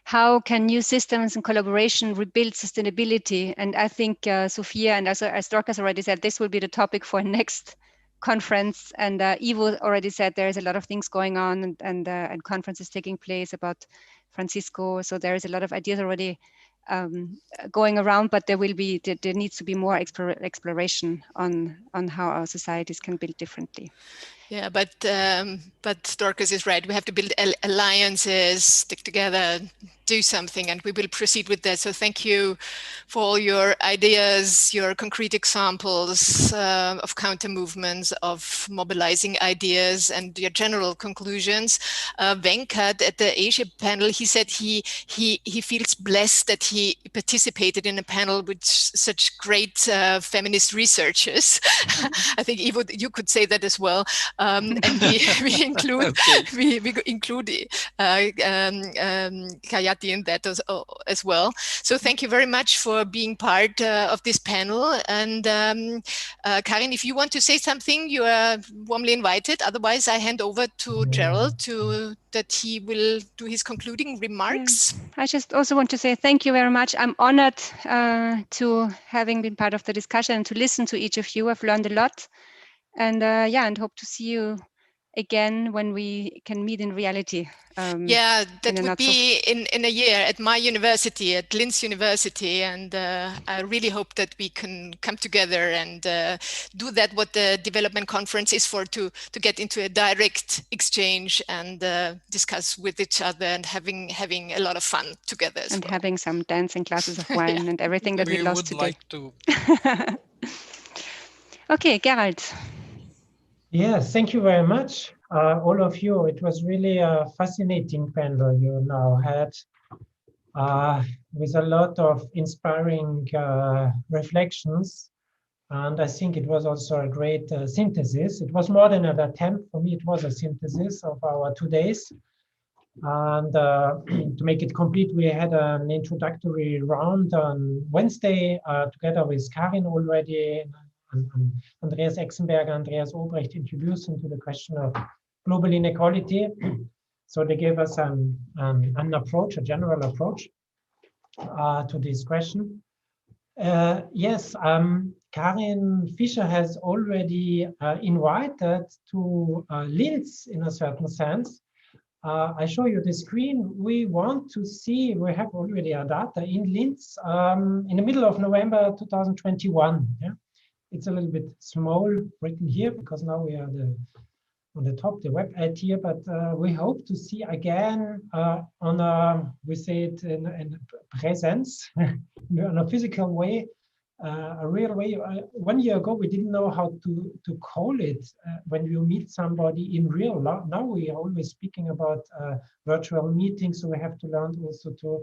Speaker 2: How can new systems and collaboration rebuild sustainability? And I think Sophia, and as Dorcas already said, this will be the topic for next conference. And Ivo already said there is a lot of things going on, and conferences taking place about Francisco. So there is a lot of ideas already going around, but there needs to be more exploration on how our societies can build differently.
Speaker 3: Yeah, but Dorcas is right. We have to build alliances, stick together, do something, and we will proceed with that. So thank you for all your ideas, your concrete examples of counter movements, of mobilizing ideas, and your general conclusions. Venkat at the Asia panel, he said he feels blessed that he participated in a panel with such great feminist researchers. I think Ivo, you could say that as well. And we include Kayati in that as well. So thank you very much for being part of this panel. And Karin, if you want to say something, you are warmly invited. Otherwise, I hand over to Gerald that he will do his concluding remarks.
Speaker 2: Yeah. I just also want to say thank you very much. I'm honored to having been part of the discussion and to listen to each of you. I've learned a lot. And and hope to see you again when we can meet in reality.
Speaker 3: Yeah, that would be in a year at my university, at Linz University. And I really hope that we can come together and do that, what the development conference is for, to get into a direct exchange and discuss with each other and having a lot of fun together as well.
Speaker 2: Having some dancing glasses of wine and everything that we lost today.
Speaker 5: We would like to.
Speaker 2: Okay, Gerald.
Speaker 1: Yes, thank you very much, all of you. It was really a fascinating panel you now had, with a lot of inspiring reflections. And I think it was also a great synthesis. It was more than an attempt. For me, it was a synthesis of our 2 days. And to make it complete, we had an introductory round on Wednesday together with Karin already. And Andreas Exenberger, Andreas Obrecht introduced into the question of global inequality. So they gave us an approach, a general approach to this question. Yes, Karin Fischer has already invited to Linz in a certain sense. I show you the screen. We want to see, we have already our data in Linz in the middle of November 2021. Yeah? It's a little bit small written here because now we are on the top, the web ad here, but we hope to see again we say it in presence, in a physical way, a real way. 1 year ago, we didn't know how to call it when you meet somebody in real life. Now we are always speaking about virtual meetings, so we have to learn also to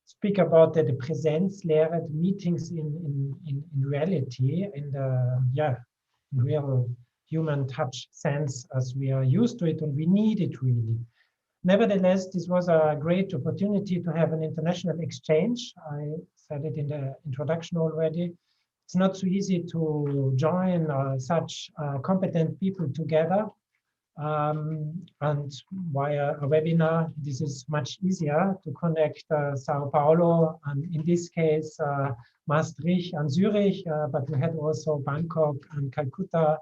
Speaker 1: speak about the Präsenzlehre, the meetings in reality, in the real human touch sense as we are used to it, and we need it really. Nevertheless, this was a great opportunity to have an international exchange. I said it in the introduction already. It's not so easy to join such competent people together. And via a webinar, this is much easier to connect Sao Paulo, and in this case, Maastricht and Zurich, but we had also Bangkok and Calcutta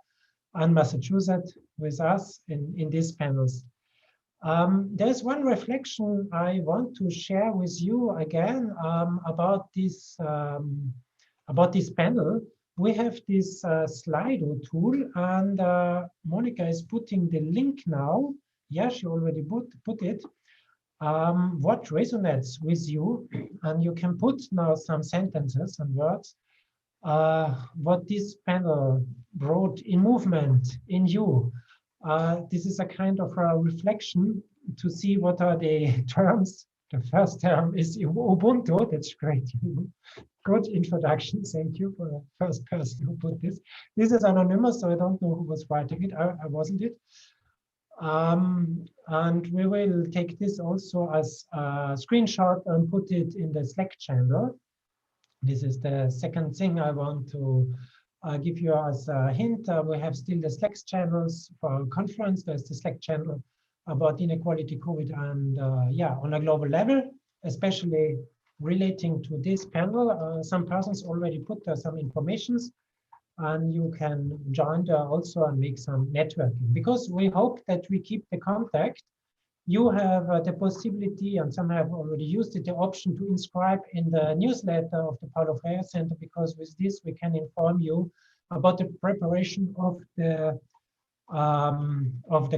Speaker 1: and Massachusetts with us in these panels. There's one reflection I want to share with you again about this panel. We have this Slido tool, and Monica is putting the link now. Yeah, she already put it. What resonates with you? And you can put now some sentences and words. What this panel brought in movement in you. This is a kind of a reflection to see what are the terms. The first term is Ubuntu. That's great. Good introduction. Thank you for the first person who put this. This is anonymous, so I don't know who was writing it. I wasn't it. And we will take this also as a screenshot and put it in the Slack channel. This is the second thing I want to give you as a hint. We have still the Slack channels for our conference. There's the Slack channel about inequality, COVID, and on a global level, especially relating to this panel. Some persons already put some informations, and you can join there also and make some networking, because we hope that we keep the contact. You have the possibility, and some have already used it, the option to inscribe in the newsletter of the Paulo Freire Center, because with this we can inform you about the preparation of the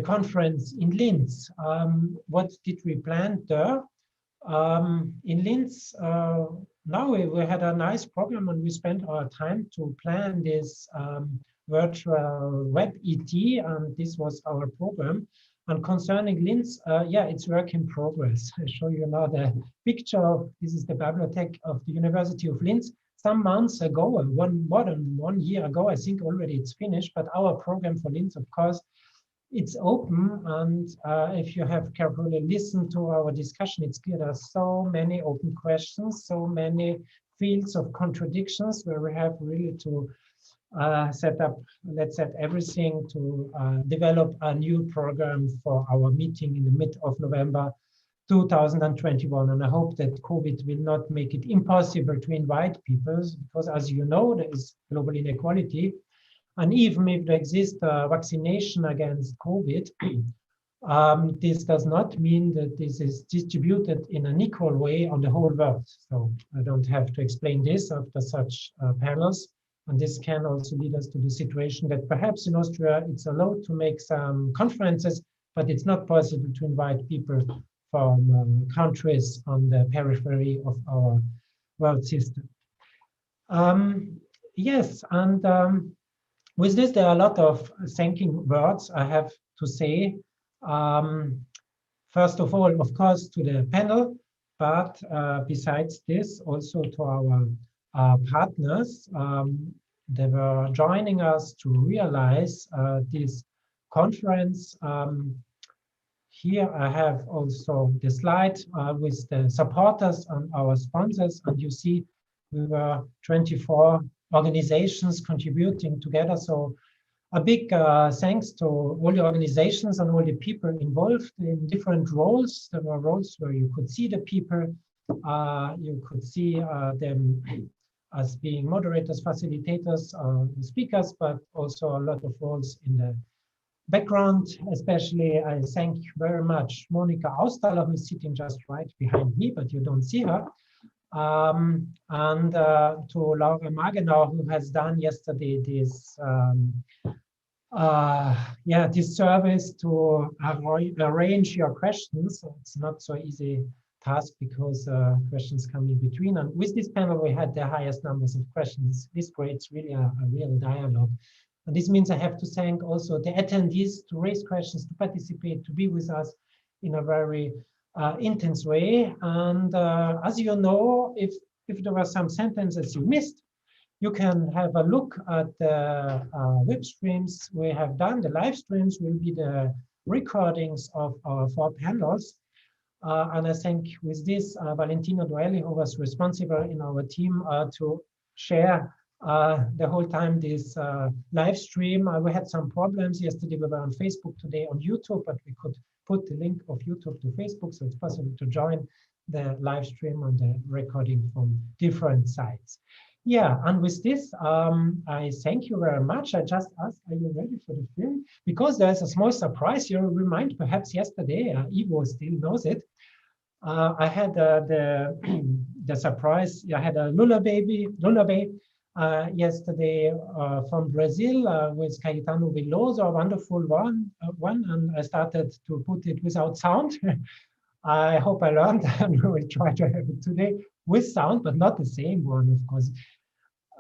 Speaker 1: conference in Linz. What did we plan there? In Linz, now we had a nice program, and we spent our time to plan this virtual web ET, and this was our program. And concerning Linz, it's work in progress. I show you now the picture. This is the bibliothèque of the University of Linz. Some months ago, more than 1 year ago, I think already it's finished, but our program for Linz, of course, it's open. And if you have carefully listened to our discussion, it's clear there are so many open questions, so many fields of contradictions where we have really to set everything to develop a new program for our meeting in the mid of November 2021. And I hope that COVID will not make it impossible to invite people, because as you know, there is global inequality. And even if there exists vaccination against COVID, this does not mean that this is distributed in an equal way on the whole world. So I don't have to explain this after such panels. And this can also lead us to the situation that perhaps in Austria it's allowed to make some conferences, but it's not possible to invite people from countries on the periphery of our world system. Yes, and with this, there are a lot of thanking words I have to say. First of all, of course, to the panel, but besides this, also to our partners. They were joining us to realize this conference. Here I have also the slide with the supporters and our sponsors, and you see we were 24 organizations contributing together. So a big thanks to all the organizations and all the people involved in different roles. There were roles where you could see the people, you could see them as being moderators, facilitators, speakers, but also a lot of roles in the background. Especially, I thank very much Monika Austaller, who is sitting just right behind me, but you don't see her. And to Laura Magenau, who has done yesterday this this service to arrange your questions. It's not so easy task because questions come in between. And with this panel, we had the highest numbers of questions. This creates really a real dialogue. And this means I have to thank also the attendees to raise questions, to participate, to be with us in a very intense way. And as you know, if there were some sentences you missed, you can have a look at the web streams we have done. The live streams will be the recordings of our 4 panels. And I think with this, Valentino Duelli, who was responsible in our team to share the whole time this live stream. We had some problems yesterday. We were on Facebook, today on YouTube, but we could put the link of YouTube to Facebook, so it's possible to join the live stream and the recording from different sites. Yeah, and with this, I thank you very much. I just asked, are you ready for the film? Because there's a small surprise. You remind perhaps yesterday, Ivo still knows it. I had the surprise. I had a lullaby yesterday from Brazil with Caetano Veloso, a wonderful one, and I started to put it without sound. I hope I learned, and we will try to have it today with sound, but not the same one, of course.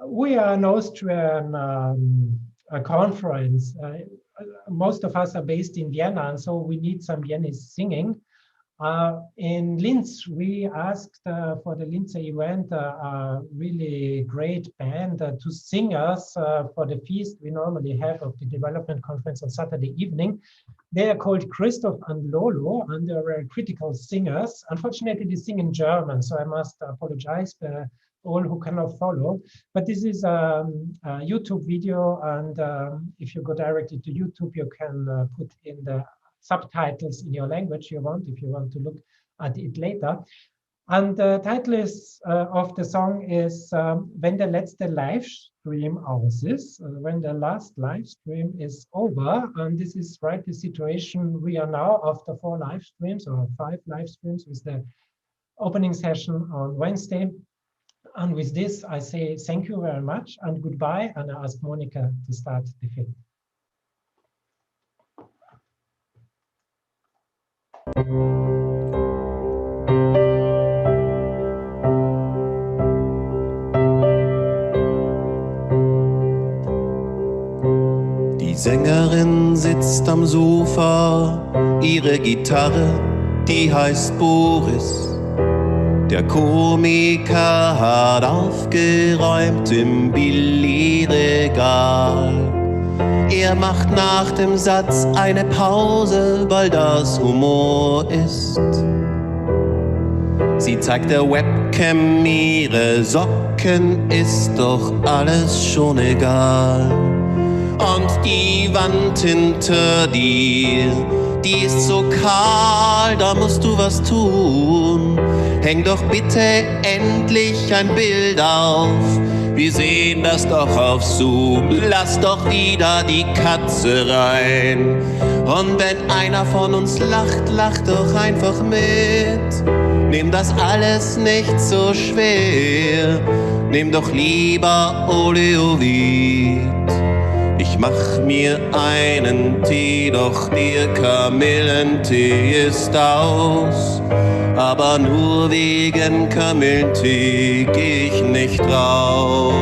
Speaker 1: We are an Austrian conference. Most of us are based in Vienna, and so we need some Viennese singing. In Linz, we asked for the Linz event a really great band to sing us for the feast we normally have of the development conference on Saturday evening. They are called Christoph and Lolo, and they're very critical singers. Unfortunately, they sing in German, so I must apologize to all who cannot follow. But this is a YouTube video, and if you go directly to YouTube, you can put in the subtitles in your language you want, if you want to look at it later. And the title is, of the song is Wenn der letzte Livestream aus ist, when the last live stream is over. And this is right the situation we are now after 4 live streams or 5 live streams with the opening session on Wednesday. And with this, I say thank you very much and goodbye. And I ask Monica to start the film.
Speaker 8: Die Sängerin sitzt am Sofa, ihre Gitarre, die heißt Boris. Der Komiker hat aufgeräumt im Billigregal. Er macht nach dem Satz eine Pause, weil das Humor ist. Sie zeigt der Webcam ihre Socken, ist doch alles schon egal. Und die Wand hinter dir, die ist so kahl, da musst du was tun. Häng doch bitte endlich ein Bild auf. Wir sehen das doch auf Zoom. Lass doch wieder die Katze rein. Und wenn einer von uns lacht, lach doch einfach mit. Nimm das alles nicht so schwer. Nimm doch lieber Oleoid. Ich mach mir einen Tee, doch der Kamillentee ist aus. Aber nur wegen Kamillentee geh ich nicht raus.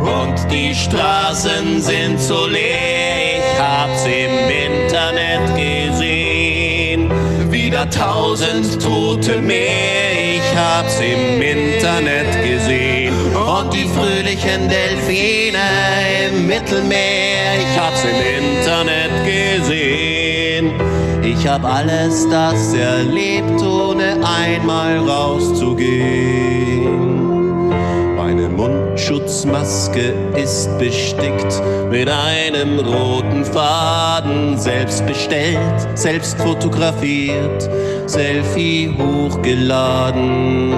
Speaker 8: Und die Straßen sind so leer, ich hab's im Internet gesehen. Wieder 1000 Tote mehr, ich hab's im Internet gesehen. Und die fröhlichen Delfine im Mittelmeer, ich hab's im Internet gesehen. Ich hab alles das erlebt, ohne einmal rauszugehen. Meine Mundschutzmaske ist bestickt mit einem roten Faden. Selbst bestellt, selbst fotografiert, Selfie hochgeladen.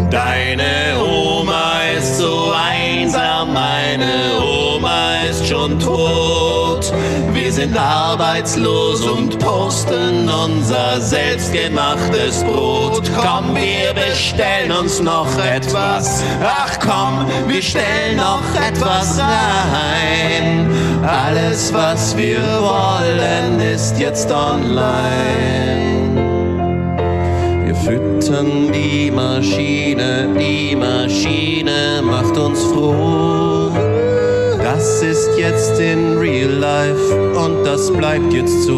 Speaker 8: Deine Oma ist so einsam, meine Oma ist schon tot. Wir sind sind arbeitslos und posten unser selbstgemachtes Brot. Komm, wir bestellen uns noch etwas. Ach komm, wir stellen noch etwas rein. Alles, was wir wollen, ist jetzt online. Wir füttern die Maschine macht uns froh. Das ist jetzt in real life und das bleibt jetzt so.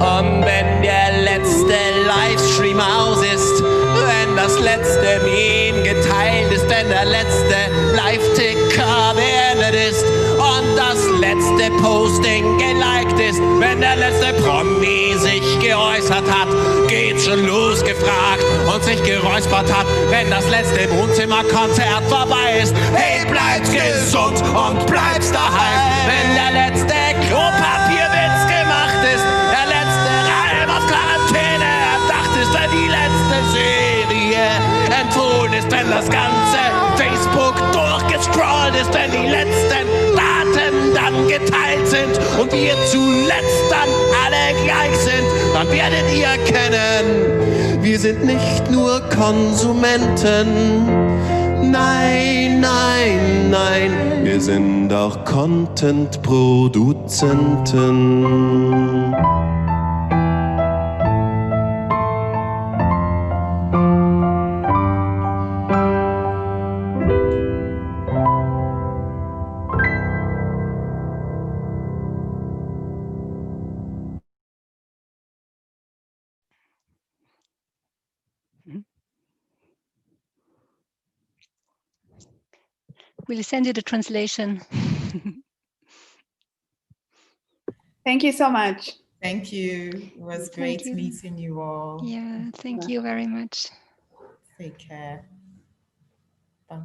Speaker 8: Und wenn der letzte Livestream aus ist, wenn das letzte Meme geteilt ist, wenn der letzte Live-Ticker beendet ist und das letzte Posting geliked ist, wenn der letzte Promi sich geäußert hat, geht's schon los gefragt und sich geräuspert hat, wenn das letzte Wohnzimmerkonzert vorbei ist. Hey, bleib's gesund und bleib's daheim, wenn der letzte Klopapierwitz gemacht ist, der letzte Reim auf Quarantäne erdacht ist, wenn die letzte Serie empfohlen ist, wenn das ganze Facebook durchgescrollt ist, wenn die letzten Daten dann geteilt sind und wir zuletzt dann alle gleich sind, dann werdet ihr erkennen, wir sind nicht nur Konsumenten. Nein, nein, nein, wir sind auch Content-Produzenten.
Speaker 2: We'll send you the translation.
Speaker 6: Thank you so much.
Speaker 7: Thank you. It was great meeting you all.
Speaker 2: Yeah, thank you very much.
Speaker 7: Take care. Bye.